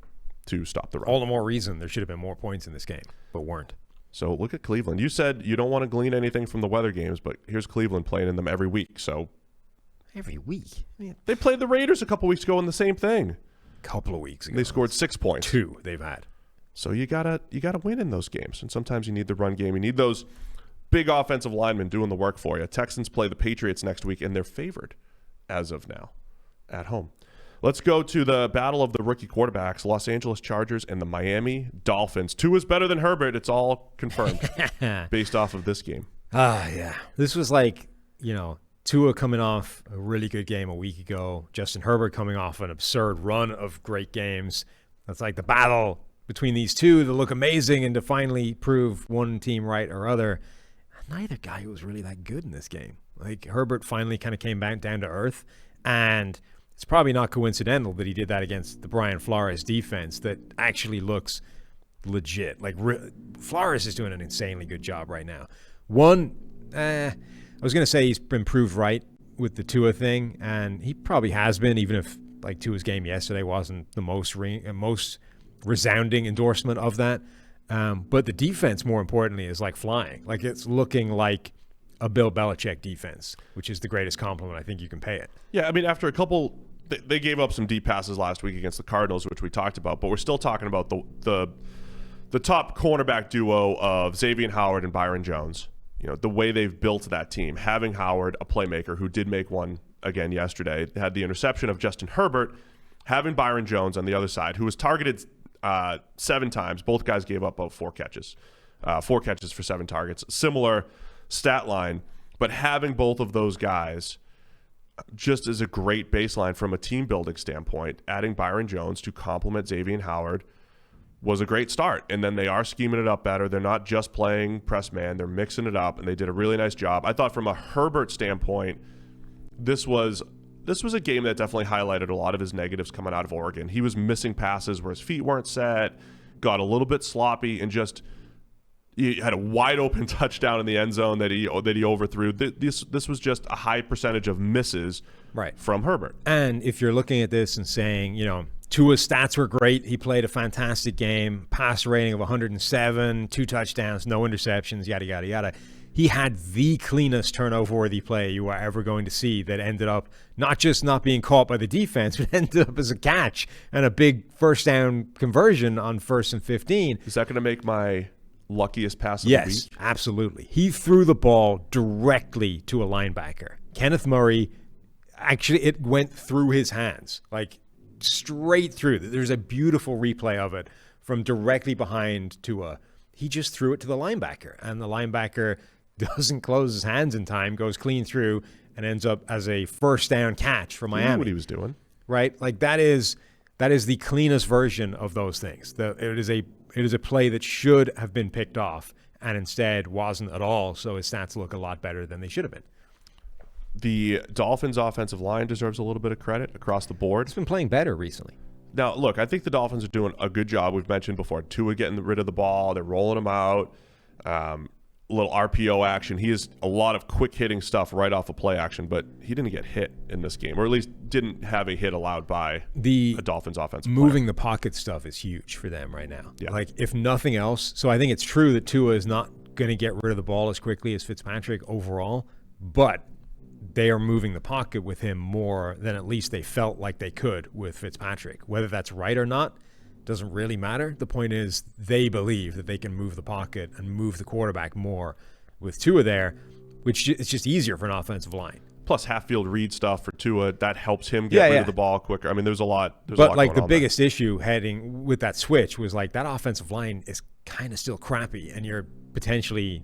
to stop the run. All the more reason there should have been more points in this game, but weren't. So look at Cleveland. You said you don't want to glean anything from the weather games, but here's Cleveland playing in them every week. So every week? They played the Raiders a couple weeks ago in the same thing. Couple of weeks ago. They scored 6 points. 2 they've had. So you gotta win in those games, and sometimes you need the run game. You need those big offensive linemen doing the work for you. Texans play the Patriots next week, and they're favored as of now at home. Let's go to the battle of the rookie quarterbacks, Los Angeles Chargers and the Miami Dolphins. Tua is better than Herbert. It's all confirmed based off of this game. Yeah. This was like, Tua coming off a really good game a week ago. Justin Herbert coming off an absurd run of great games. That's like the battle between these two to look amazing and to finally prove one team right or other. Neither guy was really that good in this game. Like, Herbert finally kind of came back down to earth, and it's probably not coincidental that he did that against the Brian Flores defense that actually looks legit. Like, Flores is doing an insanely good job right now. I was going to say he's been proved right with the Tua thing, and he probably has been, even if like Tua's game yesterday wasn't the most resounding endorsement of that. But the defense, more importantly, is like flying. Like, it's looking like a Bill Belichick defense, which is the greatest compliment I think you can pay it. Yeah, I mean, after a couple, they gave up some deep passes last week against the Cardinals, which we talked about, but we're still talking about the top cornerback duo of Xavier Howard and Byron Jones. The way they've built that team, having Howard, a playmaker who did make one again yesterday, had the interception of Justin Herbert, having Byron Jones on the other side, who was targeted 7 times. Both guys gave up about 4 catches. 4 catches for 7 targets. Similar stat line, but having both of those guys just is a great baseline from a team building standpoint. Adding Byron Jones to complement Xavier Howard was a great start, and then they are scheming it up better. They're not just playing press man, they're mixing it up, and they did a really nice job. I thought from a Herbert standpoint, this was a game that definitely highlighted a lot of his negatives coming out of Oregon. He was missing passes where his feet weren't set, got a little bit sloppy, and just he had a wide open touchdown in the end zone that he overthrew. This was just a high percentage of misses from Herbert. And if you're looking at this and saying, Tua's stats were great, he played a fantastic game, pass rating of 107, 2 touchdowns, no interceptions, yada, yada, yada. He had the cleanest turnover-worthy play you are ever going to see that ended up not just not being caught by the defense, but ended up as a catch and a big first down conversion on 1st and 15. Is that going to make my luckiest pass of the week? Yes, absolutely. He threw the ball directly to a linebacker. Kenneth Murray, actually, it went through his hands, like straight through. There's a beautiful replay of it from directly behind Tua. He just threw it to the linebacker, and the linebacker doesn't close his hands in time, goes clean through, and ends up as a first down catch for Miami. He knew what he was doing. Right? Like, that is the cleanest version of those things. It is a play that should have been picked off and instead wasn't at all, so his stats look a lot better than they should have been. The Dolphins' offensive line deserves a little bit of credit across the board. It's been playing better recently. Now, look, I think the Dolphins are doing a good job. We've mentioned before, Tua getting rid of the ball. They're rolling him out. A little RPO action. He has a lot of quick-hitting stuff right off of play action, but he didn't get hit in this game, or at least didn't have a hit allowed by a Dolphins offensive player. Moving the pocket stuff is huge for them right now. Yeah. Like, if nothing else. So I think it's true that Tua is not going to get rid of the ball as quickly as Fitzpatrick overall, but they are moving the pocket with him more than at least they felt like they could with Fitzpatrick. Whether that's right or not doesn't really matter. The point is they believe that they can move the pocket and move the quarterback more with Tua there, which it's just easier for an offensive line. Plus half-field read stuff for Tua, that helps him get rid of the ball quicker. I mean, there's a lot. But like the biggest issue heading with that switch was like that offensive line is kind of still crappy, and you're potentially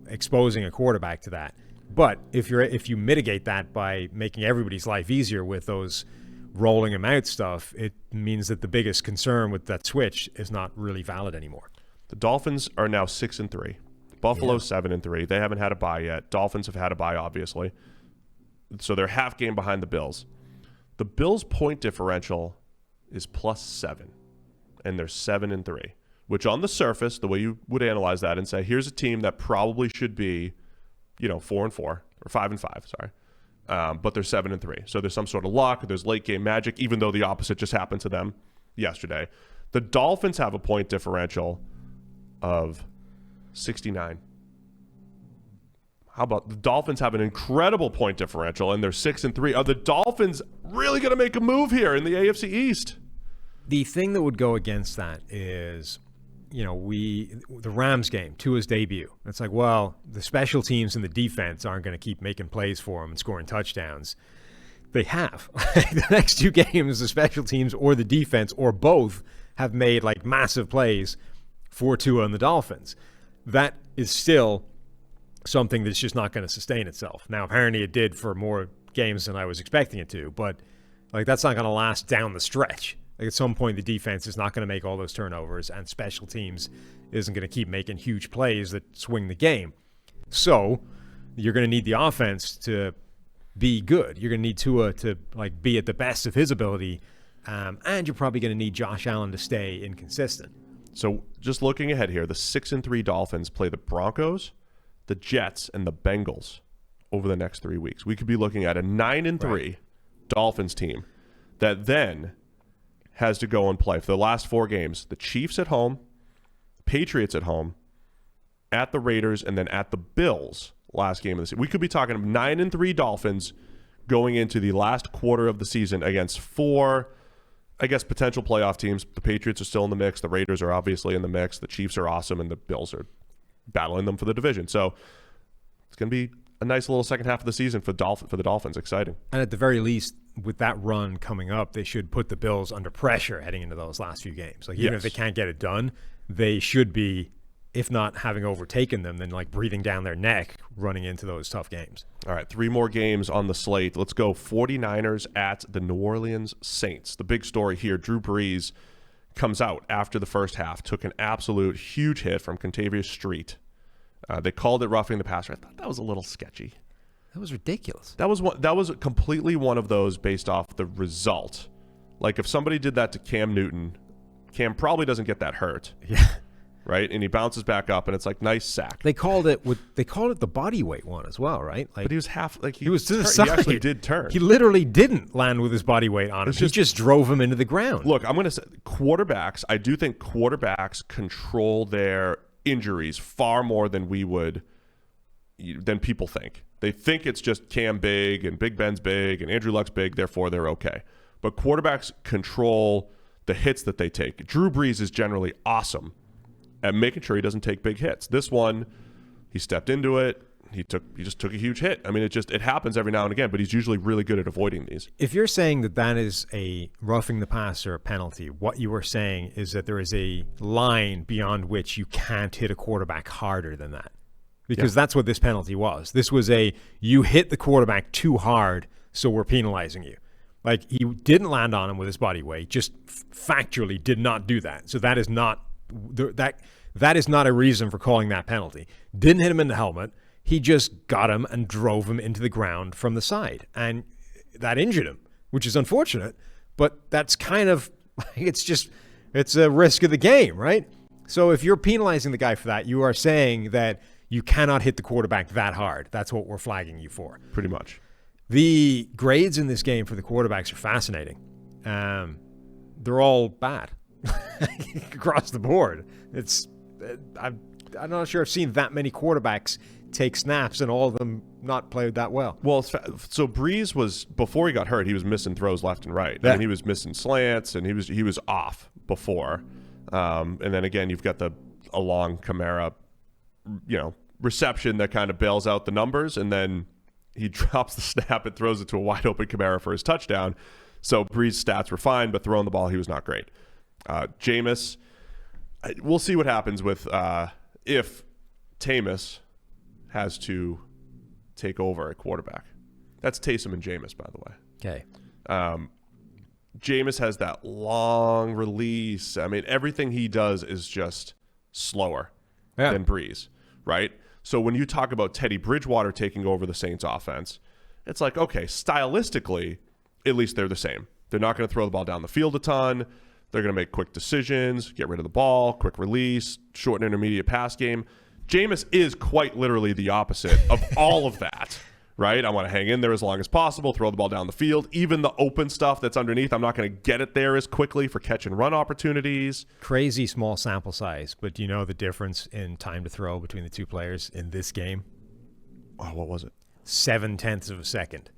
exposing a quarterback to that. But if you mitigate that by making everybody's life easier with those rolling him out stuff, it means that the biggest concern with that switch is not really valid anymore. The Dolphins are now 6-3. Buffalo 7-3. They haven't had a bye yet. Dolphins have had a bye, obviously. So they're half game behind the Bills. The Bills' point differential is +7, and they're 7-3. Which on the surface, the way you would analyze that and say, here's a team that probably should be, 4-4 or 5-5. Sorry. But they're 7-3. So there's some sort of luck. There's late game magic, even though the opposite just happened to them yesterday. The Dolphins have a point differential of 69. How about the Dolphins have an incredible point differential, and they're 6-3. Are the Dolphins really going to make a move here in the AFC East? The thing that would go against that is the Rams game, Tua's debut. It's like, well, the special teams and the defense aren't going to keep making plays for him and scoring touchdowns. They have. The next 2 games, the special teams or the defense or both have made like massive plays for Tua and the Dolphins. That is still something that's just not going to sustain itself. Now, apparently it did for more games than I was expecting it to, but like that's not going to last down the stretch. Like at some point, the defense is not going to make all those turnovers, and special teams isn't going to keep making huge plays that swing the game. So you're going to need the offense to be good. You're going to need Tua to like be at the best of his ability, and you're probably going to need Josh Allen to stay inconsistent. So just looking ahead here, the 6-3 Dolphins play the Broncos, the Jets, and the Bengals over the next 3 weeks. We could be looking at a 9-3 Dolphins team that then has to go and play for the last 4 games. The Chiefs at home, Patriots at home, at the Raiders, and then at the Bills last game of the season. We could be talking 9-3 Dolphins going into the last quarter of the season against 4, I guess, potential playoff teams. The Patriots are still in the mix. The Raiders are obviously in the mix. The Chiefs are awesome, and the Bills are battling them for the division. So it's going to be a nice little second half of the season for the Dolphins. Exciting. And at the very least, with that run coming up, they should put the Bills under pressure heading into those last few games. Like even if they can't get it done, they should be, if not having overtaken them, then like breathing down their neck running into those tough games. All right, 3 more games on the slate. Let's go 49ers at the New Orleans Saints. The big story here, Drew Brees comes out after the first half, took an absolute huge hit from Contavious Street. They called it roughing the passer. I thought that was a little sketchy. That was ridiculous. That was completely one of those based off the result. Like if somebody did that to Cam Newton, Cam probably doesn't get that hurt. Yeah. Right? And he bounces back up and it's like nice sack. They called it the body weight one as well, right? Like, but he was he was to the side. He actually did turn. He literally didn't land with his body weight on him. He just drove him into the ground. Look, I'm going to say quarterbacks, I do think quarterbacks control their injuries far more than than people think. They think it's just Cam big and Big Ben's big and Andrew Luck's big, therefore they're okay. But quarterbacks control the hits that they take. Drew Brees is generally awesome at making sure he doesn't take big hits. This one, he stepped into it. He just took a huge hit. I mean, it happens every now and again, but he's usually really good at avoiding these. If you're saying that is a roughing the passer penalty, what you are saying is that there is a line beyond which you can't hit a quarterback harder than that. Because that's what this penalty was. This was you hit the quarterback too hard, so we're penalizing you. Like, he didn't land on him with his body weight, just factually did not do that. So that is not a reason for calling that penalty. Didn't hit him in the helmet. He just got him and drove him into the ground from the side. And that injured him, which is unfortunate. But that's kind of, it's a risk of the game, right? So if you're penalizing the guy for that, you are saying that you cannot hit the quarterback that hard. That's what we're flagging you for. Pretty much. The grades in this game for the quarterbacks are fascinating. They're all bad across the board. I'm not sure I've seen that many quarterbacks take snaps and all of them not played that well. Well, so Brees was, before he got hurt, he was missing throws left and right. Yeah. I mean, he was missing slants and he was off before. And then again, you've got a long Kamara, reception that kind of bails out the numbers, and then he drops the snap and throws it to a wide open Kamara for his touchdown. So Brees' stats were fine, but throwing the ball, he was not great. Jameis, we'll see what happens with if Tamus has to take over at quarterback. That's Taysom and Jameis, by the way. Okay. Jameis has that long release. I mean, everything he does is just slower than Brees, right? So when you talk about Teddy Bridgewater taking over the Saints offense, it's like, okay, stylistically, at least they're the same. They're not going to throw the ball down the field a ton. They're going to make quick decisions, get rid of the ball, quick release, short and intermediate pass game. Jameis is quite literally the opposite of all of that, right? I want to hang in there as long as possible, throw the ball down the field. Even the open stuff that's underneath, I'm not going to get it there as quickly for catch and run opportunities. Crazy small sample size, but do you know the difference in time to throw between the two players in this game? Oh, what was it? 0.7 of a second,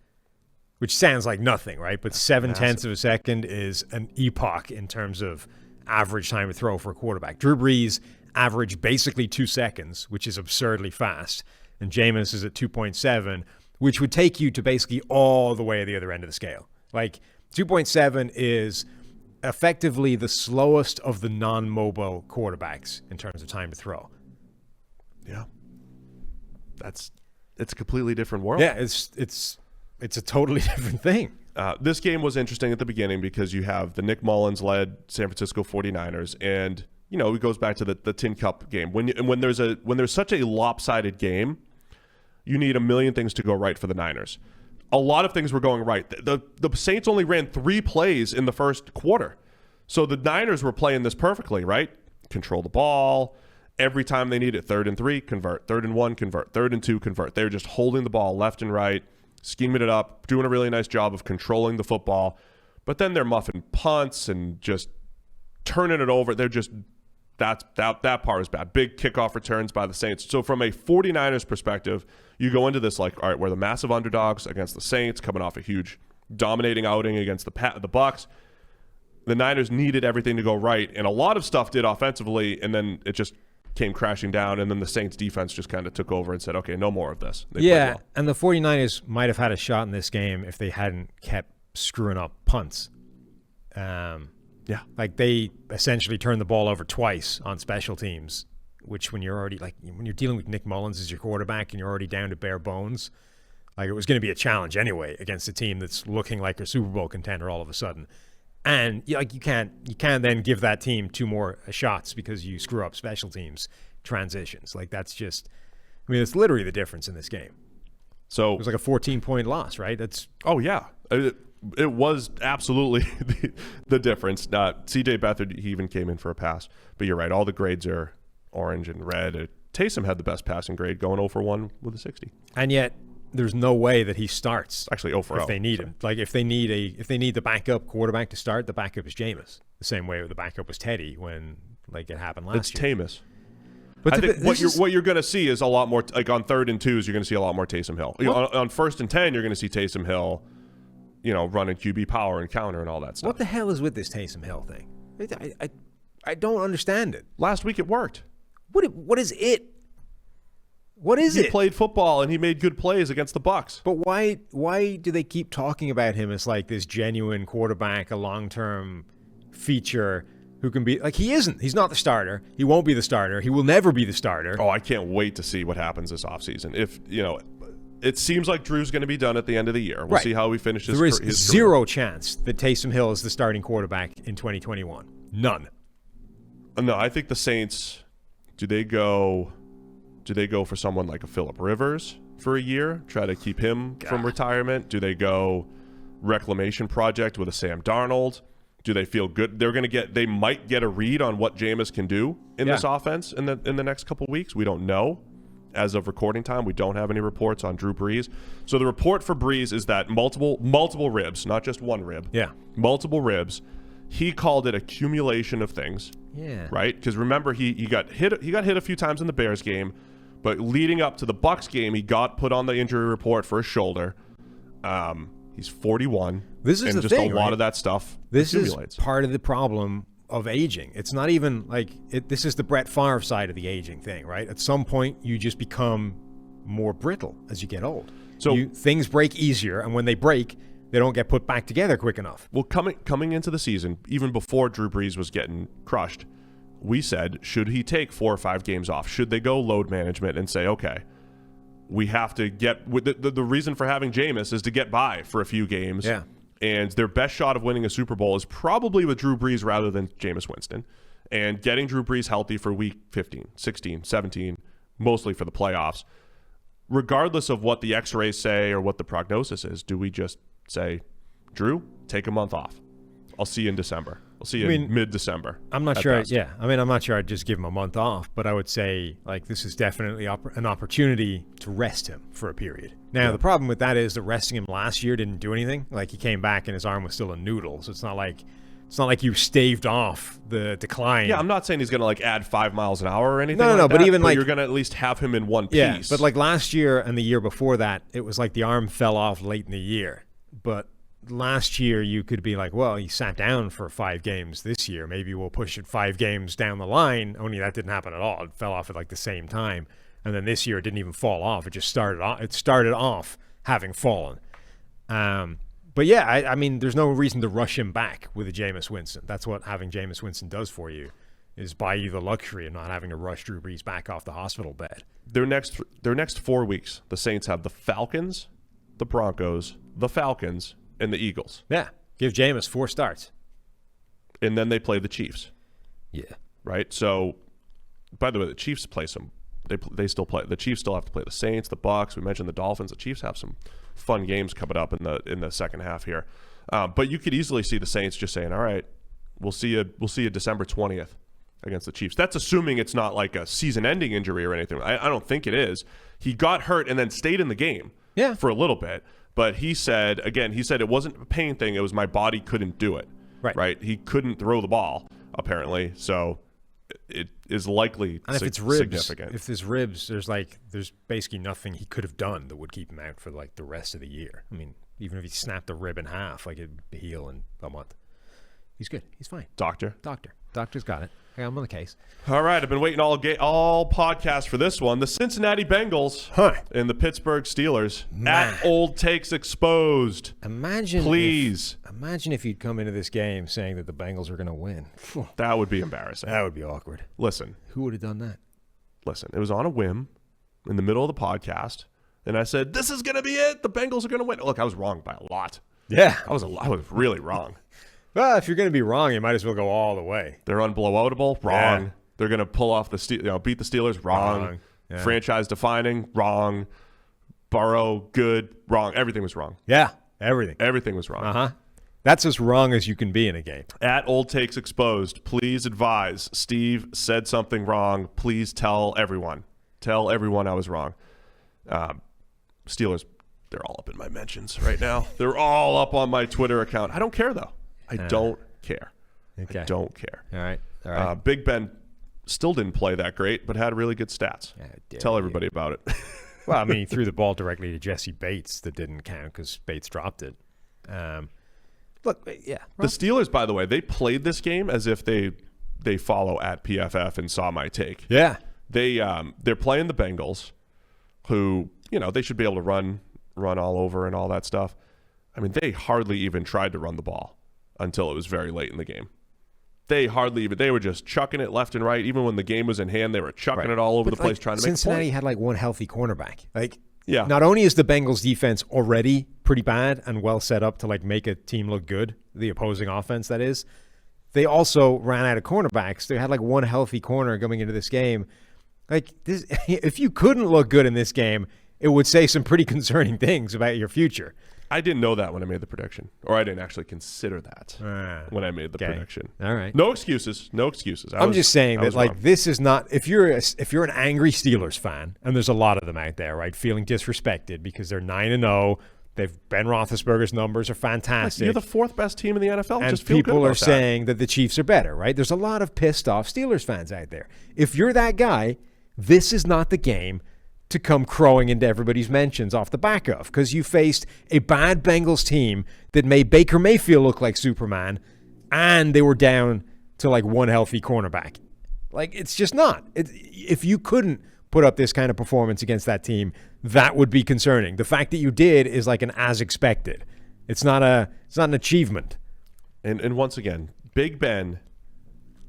which sounds like nothing, right? But 0.7 of a second is an epoch in terms of average time to throw for a quarterback. Drew Brees averaged basically 2 seconds, which is absurdly fast. And Jameis is at 2.7, which would take you to basically all the way at the other end of the scale. Like 2.7 is effectively the slowest of the non-mobile quarterbacks in terms of time to throw. Yeah. It's a completely different world. Yeah, it's a totally different thing. This game was interesting at the beginning because you have the Nick Mullins-led San Francisco 49ers, and it goes back to the Tin Cup game. When there's such a lopsided game, you need a million things to go right for the Niners. A lot of things were going right. The Saints only ran 3 plays in the first quarter, so the Niners were playing this perfectly, right? Control the ball. Every time they need it, 3rd and 3, convert. 3rd and 1, convert. 3rd and 2, convert. They were just holding the ball left and right, scheming it up, doing a really nice job of controlling the football. But then they're muffing punts and just turning it over. They're just that part is bad. Big kickoff returns by the Saints. So from a 49ers perspective, you go into this like, all right, we're the massive underdogs against the Saints, coming off a huge dominating outing against the Bucs. The Niners needed everything to go right, and a lot of stuff did offensively, and then it just came crashing down, and then the Saints defense just kind of took over and said, okay, no more of this. They played well. And the 49ers might have had a shot in this game if they hadn't kept screwing up punts. Yeah. Like they essentially turned the ball over twice on special teams, which when you're already when you're dealing with Nick Mullins as your quarterback and you're already down to bare bones, it was going to be a challenge anyway against a team that's looking like a Super Bowl contender all of a sudden. And you can't then give that team 2 more shots because you screw up special teams transitions. That's just, it's literally the difference in this game. So it was like a 14-point loss, right? Oh yeah, it was absolutely the difference. C.J. Beathard, he even came in for a pass, but you're right. All the grades are orange and red. Taysom had the best passing grade, going 0 for 1 with a 60, and yet there's no way that he starts. Actually, 0 for 0 if they need him. If they need the backup quarterback to start, the backup is Jameis. The same way the backup was Teddy when it happened last year. It's Tamus. But I think what you're going to see is a lot more on 3rd and 2s. You're going to see a lot more Taysom Hill. On 1st and 10, you're going to see Taysom Hill, running QB power and counter and all that stuff. What the hell is with this Taysom Hill thing? I don't understand it. Last week it worked. What is it? What is it? He played football and he made good plays against the Bucs. But why do they keep talking about him as this genuine quarterback, a long-term feature who can be he isn't. He's not the starter. He won't be the starter. He will never be the starter. Oh, I can't wait to see what happens this offseason. If, it seems like Drew's going to be done at the end of the year. We'll see how he finishes. There is zero chance that Taysom Hill is the starting quarterback in 2021. None. No, I think the Saints, do they go for someone like a Phillip Rivers for a year, try to keep him from retirement? Do they go reclamation project with a Sam Darnold? Do they feel good? They might get a read on what Jameis can do in this offense in the next couple of weeks. We don't know. As of recording time, we don't have any reports on Drew Brees. So the report for Brees is that multiple ribs, not just one rib. Yeah. Multiple ribs. He called it accumulation of things. Yeah. Right? Because remember, he got hit a few times in the Bears game, but leading up to the Bucs game, he got put on the injury report for his shoulder. He's 41. This is and the just thing, a lot right? of that stuff This accumulates. is part of the problem of aging. It's not even this is the Brett Favre side of the aging thing, right? At some point, you just become more brittle as you get old. So things break easier, and when they break, they don't get put back together quick enough. Well, coming into the season, even before Drew Brees was getting crushed, we said, should he take 4 or 5 games off? Should they go load management and say, okay, we have to get the reason for having Jameis is to get by for a few games. Yeah. And their best shot of winning a Super Bowl is probably with Drew Brees rather than Jameis Winston. And getting Drew Brees healthy for week 15, 16, 17, mostly for the playoffs. Regardless of what the x-rays say or what the prognosis is, do we just say, Drew, take a month off? I'll see you in December. I'll see you in mid-December. I'm not sure. I'm not sure I'd just give him a month off, but I would say this is definitely an opportunity to rest him for a period. Now, the problem with that is that resting him last year didn't do anything. He came back and his arm was still a noodle, so it's not like you staved off the decline. Yeah, I'm not saying he's going to add 5 miles an hour or anything. No, but even you're going to at least have him in one piece. Yeah, but last year and the year before that, it was the arm fell off late in the year. But last year you could be like, well, he sat down for 5 games this year. Maybe we'll push it 5 games down the line. Only that didn't happen at all. It fell off at like the same time. And then this year it didn't even fall off. It just started off having fallen. But yeah, I mean, there's no reason to rush him back with a Jameis Winston. That's what having Jameis Winston does for you, is buy you the luxury of not having to rush Drew Brees back off the hospital bed. Their next 4 weeks, the Saints have the Falcons, the Broncos, the Falcons, and the Eagles. Yeah, give Jameis 4 starts. And then they play the Chiefs. Yeah. Right? So, by the way, the Chiefs play some. They still play. The Chiefs still have to play the Saints, the Bucs. We mentioned the Dolphins. The Chiefs have some fun games coming up in the second half here. But you could easily see the Saints just saying, "All right, we'll see you December 20th against the Chiefs." That's assuming it's not like a season-ending injury or anything. I don't think it is. He got hurt and then stayed in the game for a little bit. But he said it wasn't a pain thing. It was my body couldn't do it. Right. He couldn't throw the ball apparently. So it is likely and if it's ribs, significant. If there's ribs, there's basically nothing he could have done that would keep him out for like the rest of the year. I mean, even if he snapped a rib in half, like it'd heal in a month. He's good. He's fine. Doctor's got it. Okay, I'm on the case. All right, I've been waiting all podcast for this one. The Cincinnati Bengals and the Pittsburgh Steelers at Old Takes Exposed. Imagine if you'd come into this game saying that the Bengals are going to win. That would be embarrassing. That would be awkward. Listen. Who would have done that? Listen, it was on a whim in the middle of the podcast, and I said, this is going to be it. The Bengals are going to win. Look, I was wrong by a lot. Yeah. I was really wrong. Well, if you're going to be wrong, you might as well go all the way. They're unblowoutable. Wrong. Yeah. They're going to pull off beat the Steelers. Wrong. Yeah. Franchise defining. Wrong. Burrow. Good. Wrong. Everything was wrong. Yeah. Everything was wrong. Uh-huh. That's as wrong as you can be in a game. At Old Takes Exposed, please advise. Steve said something wrong. Please tell everyone. Tell everyone I was wrong. Steelers, they're all up in my mentions right now. They're all up on my Twitter account. I don't care, though. I don't care. Okay. I don't care. All right. Big Ben still didn't play that great, but had really good stats. Tell everybody about it. Well, I mean, he threw the ball directly to Jesse Bates. That didn't count because Bates dropped it. Look, yeah. The Steelers, by the way, they played this game as if they follow at PFF and saw my take. Yeah. They're playing the Bengals, who, they should be able to run all over and all that stuff. I mean, they hardly even tried to run the ball until it was very late in the game. They were just chucking it left and right. Even when the game was in hand, they were chucking it all over the place trying to make a point. Cincinnati had like one healthy cornerback. Yeah. Not only is the Bengals defense already pretty bad and well set up to like make a team look good, the opposing offense that is, they also ran out of cornerbacks. They had like one healthy corner coming into this game. Like this, if you couldn't look good in this game, it would say some pretty concerning things about your future. I didn't know that when I made the prediction, or I didn't actually consider that when I made the prediction. All right. No excuses. I'm just saying that like wrong. This is not if you're an angry Steelers fan, and there's a lot of them out there, right, feeling disrespected because they're 9-0. Ben Roethlisberger's numbers are fantastic. You're the 4th best team in the NFL. And just feel people good about are saying that the Chiefs are better, right? There's a lot of pissed off Steelers fans out there. If you're that guy, this is not the game to come crowing into everybody's mentions off the back of, because you faced a bad Bengals team that made Baker Mayfield look like Superman, and they were down to like one healthy cornerback. Like, it's just not. If you couldn't put up this kind of performance against that team, that would be concerning. The fact that you did is like an as expected. It's not an achievement. And once again, Big Ben,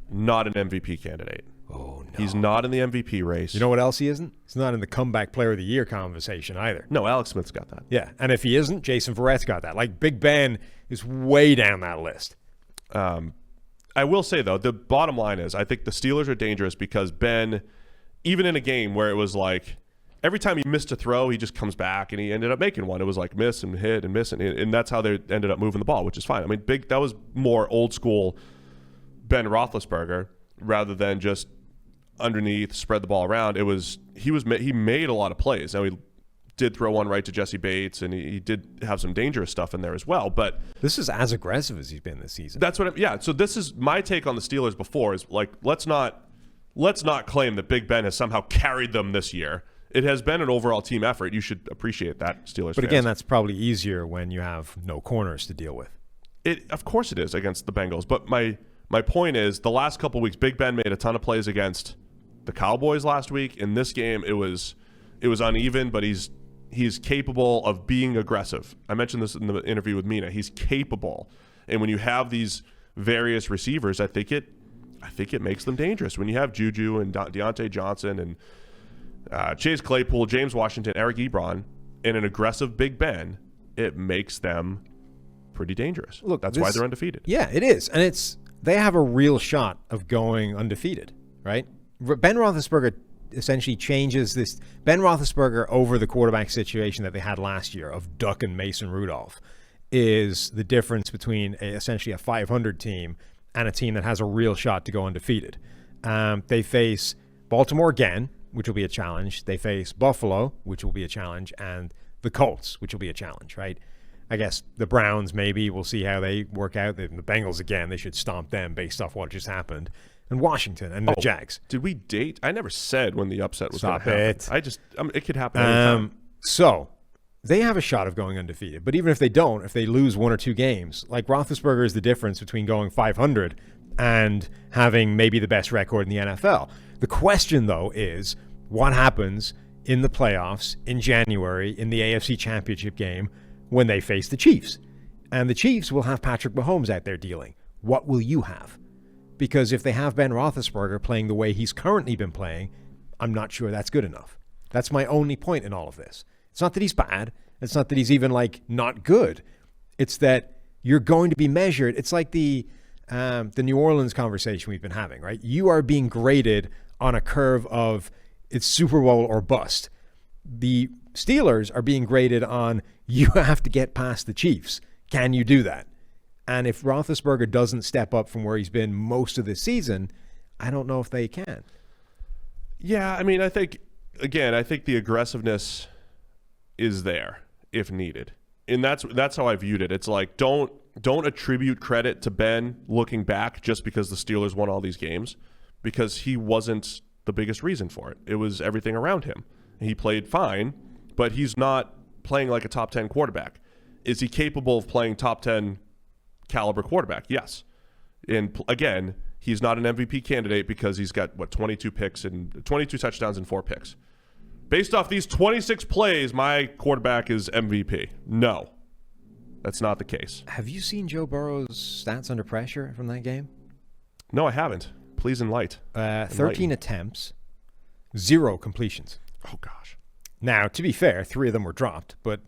not an MVP candidate. Oh, no. He's not in the MVP race. You know what else he isn't? He's not in the comeback player of the year conversation either. No, Alex Smith's got that. Yeah, and if he isn't, Jason Verrett's got that. Like, Big Ben is way down that list. I will say, though, the bottom line is I think the Steelers are dangerous because Ben, even in a game where it was like every time he missed a throw, he just comes back and he ended up making one. It was like miss and hit and miss, and that's how they ended up moving the ball, which is fine. I mean, that was more old school Ben Roethlisberger rather than just underneath, spread the ball around. He made a lot of plays. Now, he did throw one right to Jesse Bates, and he did have some dangerous stuff in there as well. But this is as aggressive as he's been this season. That's what. So this is my take on the Steelers before is like let's not claim that Big Ben has somehow carried them this year it has been an overall team effort. You should appreciate that, Steelers But fans. again, that's probably easier when you have no corners to deal with. Of course it is against the Bengals. But my point is, the last couple of weeks, Big Ben made a ton of plays against the Cowboys last week. In this game, it was uneven, but he's capable of being aggressive. I mentioned this in the interview with Mina. He's capable. And when you have these various receivers, I think it makes them dangerous. When you have Juju and Deontay Johnson and Chase Claypool, James Washington, Eric Ebron, and an aggressive Big Ben, it makes them pretty dangerous. Look, that's why they're undefeated. Yeah, it is. And they have a real shot of going undefeated, right? Ben Roethlisberger essentially changes this. Ben Roethlisberger, over the quarterback situation that they had last year of Duck and Mason Rudolph, is the difference between essentially a 500 team and a team that has a real shot to go undefeated. They face Baltimore again, which will be a challenge. They face Buffalo, which will be a challenge, and the Colts, which will be a challenge, right? I guess the Browns, maybe we'll see how they work out. The Bengals, again, they should stomp them based off what just happened. And Washington and the Jags. Did we date? I never said when the upset was going Stop to happen. it. It could happen anytime. So they have a shot of going undefeated. But even if they don't, if they lose one or two games, like Roethlisberger is the difference between going 500 and having maybe the best record in the NFL. The question, though, is what happens in the playoffs in January in the AFC Championship game when they face the Chiefs? And the Chiefs will have Patrick Mahomes out there dealing. What will you have? Because if they have Ben Roethlisberger playing the way he's currently been playing, I'm not sure that's good enough. That's my only point in all of this. It's not that he's bad. It's not that he's even not good. It's that you're going to be measured. It's like the New Orleans conversation we've been having, right? You are being graded on a curve of it's Super Bowl or bust. The Steelers are being graded on you have to get past the Chiefs. Can you do that? And if Roethlisberger doesn't step up from where he's been most of the season, I don't know if they can. Yeah, I mean, I think the aggressiveness is there if needed. And that's how I viewed it. It's like don't attribute credit to Ben looking back just because the Steelers won all these games, because he wasn't the biggest reason for it. It was everything around him. He played fine, but he's not playing like a top 10 quarterback. Is he capable of playing top 10 caliber quarterback? Yes. And again, he's not an MVP candidate because he's got 22 picks and 22 touchdowns and 4 picks. Based off these 26 plays, my quarterback is MVP. No, that's not the case. Have you seen Joe Burrow's stats under pressure from that game? No, I haven't. Please enlighten. 13 attempts, 0 completions. Oh gosh. Now, to be fair, 3 of them were dropped, but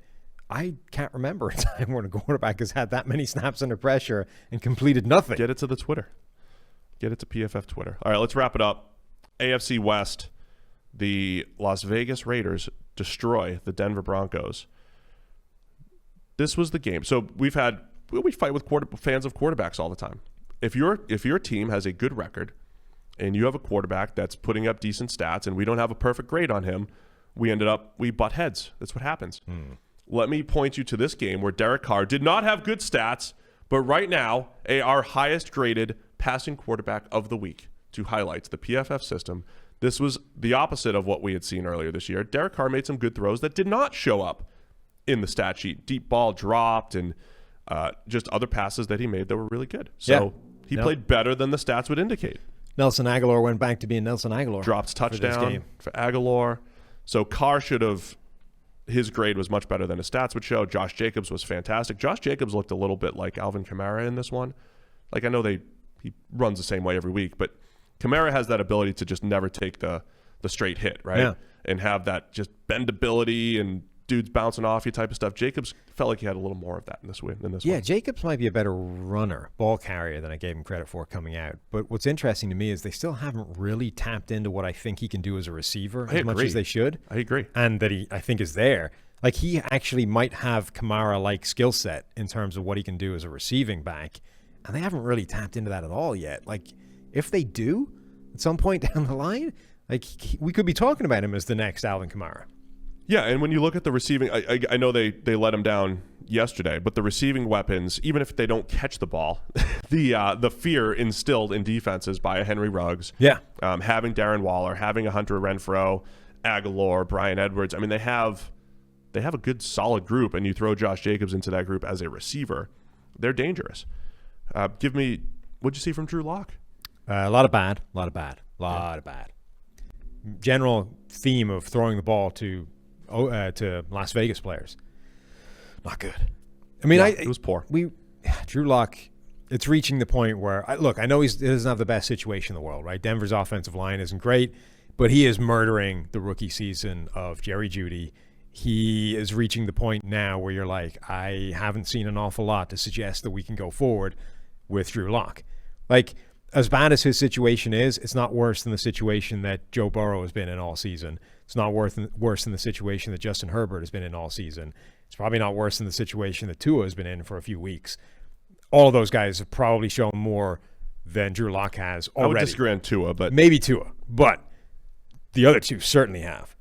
I can't remember a time when a quarterback has had that many snaps under pressure and completed nothing. Get it to the Twitter. Get it to PFF Twitter. All right, let's wrap it up. AFC West, the Las Vegas Raiders destroy the Denver Broncos. This was the game. So we fight with fans of quarterbacks all the time. If your team has a good record and you have a quarterback that's putting up decent stats and we don't have a perfect grade on him, we butt heads. That's what happens. Let me point you to this game where Derek Carr did not have good stats, but right now, our highest graded passing quarterback of the week to highlight the PFF system. This was the opposite of what we had seen earlier this year. Derek Carr made some good throws that did not show up in the stat sheet. Deep ball dropped and just other passes that he made that were really good. So he played better than the stats would indicate. Nelson Aguilar went back to being Nelson Aguilar. Dropped touchdown for Aguilar. So Carr his grade was much better than his stats would show. Josh Jacobs was fantastic. Josh Jacobs looked a little bit like Alvin Kamara in this one. Like, I know he runs the same way every week, but Kamara has that ability to just never take the straight hit, right? Yeah. And have that just bendability and dudes bouncing off you type of stuff. Jacobs felt like he had a little more of that in this one. Yeah, Jacobs might be a better runner, ball carrier than I gave him credit for coming out. But what's interesting to me is they still haven't really tapped into what I think he can do as a receiver as much as they should. I agree. And that I think is there. Like, he actually might have Kamara-like skill set in terms of what he can do as a receiving back. And they haven't really tapped into that at all yet. Like, if they do at some point down the line, like, we could be talking about him as the next Alvin Kamara. Yeah, and when you look at the receiving, I know they let him down yesterday, but the receiving weapons, even if they don't catch the ball, the fear instilled in defenses by a Henry Ruggs, having Darren Waller, having a Hunter Renfrow, Aguilar, Brian Edwards. I mean, they have a good, solid group, and you throw Josh Jacobs into that group as a receiver, they're dangerous. What'd you see from Drew Lock? A lot of bad. General theme of throwing the ball to Las Vegas players. Not good. I mean, it was poor. Drew Lock, it's reaching the point where, I know he doesn't have the best situation in the world, right? Denver's offensive line isn't great, but he is murdering the rookie season of Jerry Jeudy. He is reaching the point now where you're like, I haven't seen an awful lot to suggest that we can go forward with Drew Lock. Like, as bad as his situation is, it's not worse than the situation that Joe Burrow has been in all season. It's not worse than the situation that Justin Herbert has been in all season. It's probably not worse than the situation that Tua has been in for a few weeks. All of those guys have probably shown more than Drew Lock has already. I would disagree on Tua, but maybe Tua, but the other two certainly have.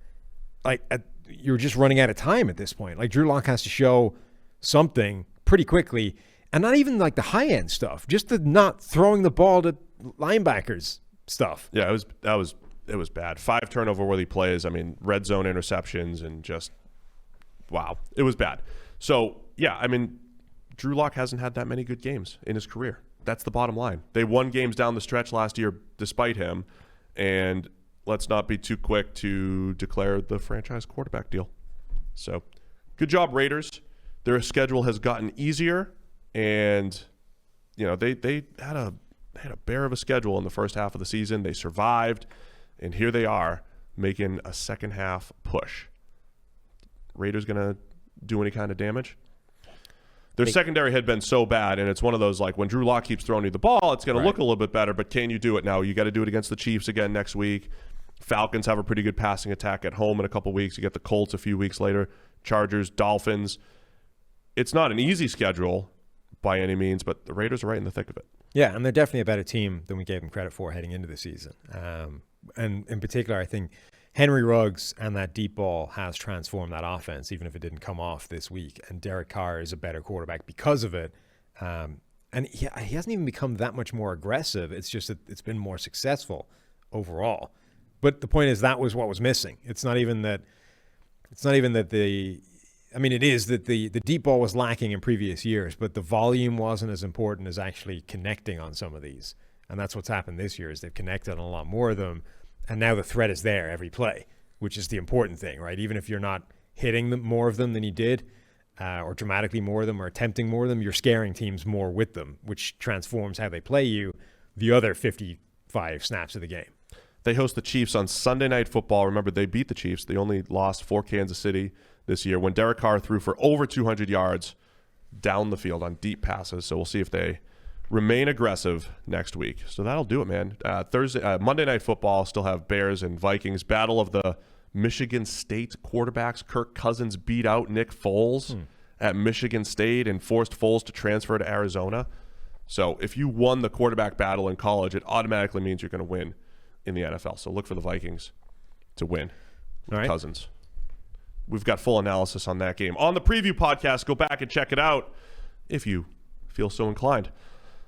Like, you're just running out of time at this point. Like, Drew Lock has to show something pretty quickly. And not even like the high-end stuff, just the not throwing the ball to linebackers stuff. Yeah, it was bad. 5 turnover-worthy plays. I mean, red zone interceptions and just, wow. It was bad. So, yeah, I mean, Drew Lock hasn't had that many good games in his career. That's the bottom line. They won games down the stretch last year despite him, and let's not be too quick to declare the franchise quarterback deal. So, good job, Raiders. Their schedule has gotten easier. And, you know, they had a bear of a schedule in the first half of the season. They survived, and here they are making a second half push. Raiders going to do any kind of damage? Their secondary had been so bad, and it's one of those, like, when Drew Lock keeps throwing you the ball, it's going to look a little bit better, but can you do it now? You got to do it against the Chiefs again next week. Falcons have a pretty good passing attack at home in a couple weeks. You get the Colts a few weeks later, Chargers, Dolphins. It's not an easy schedule by any means, but the Raiders are right in the thick of it. Yeah, and they're definitely a better team than we gave them credit for heading into the season. And in particular, I think Henry Ruggs and that deep ball has transformed that offense, even if it didn't come off this week. And Derek Carr is a better quarterback because of it. And he hasn't even become that much more aggressive. It's just that it's been more successful overall. But the point is that was what was missing. It's not even that it is that the deep ball was lacking in previous years, but the volume wasn't as important as actually connecting on some of these. And that's what's happened this year is they've connected on a lot more of them. And now the threat is there every play, which is the important thing, right? Even if you're not hitting more of them than you did, or dramatically more of them, or attempting more of them, you're scaring teams more with them, which transforms how they play you the other 55 snaps of the game. They host the Chiefs on Sunday Night Football. Remember, they beat the Chiefs. They only lost for Kansas City this year when Derek Carr threw for over 200 yards down the field on deep passes. So we'll see if they remain aggressive next week. So that'll do it, man. Monday Night Football, still have Bears and Vikings. Battle of the Michigan State quarterbacks. Kirk Cousins beat out Nick Foles at Michigan State and forced Foles to transfer to Arizona. So if you won the quarterback battle in college, it automatically means you're going to win in the NFL. So look for the Vikings to win with Cousins. We've got full analysis on that game on the preview podcast. Go back and check it out if you feel so inclined.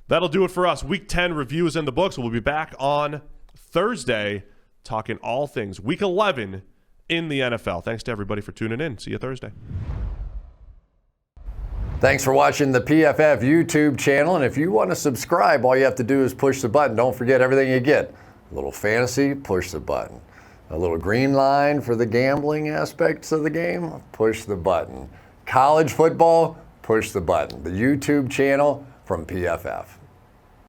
That'll do it for us. Week 10 review is in the books. We'll be back on Thursday talking all things Week 11 in the NFL. Thanks to everybody for tuning in. See you Thursday. Thanks for watching the PFF YouTube channel. And if you want to subscribe, all you have to do is push the button. Don't forget everything you get. A little fantasy, push the button. A little green line for the gambling aspects of the game, push the button. College football, push the button. The YouTube channel from PFF.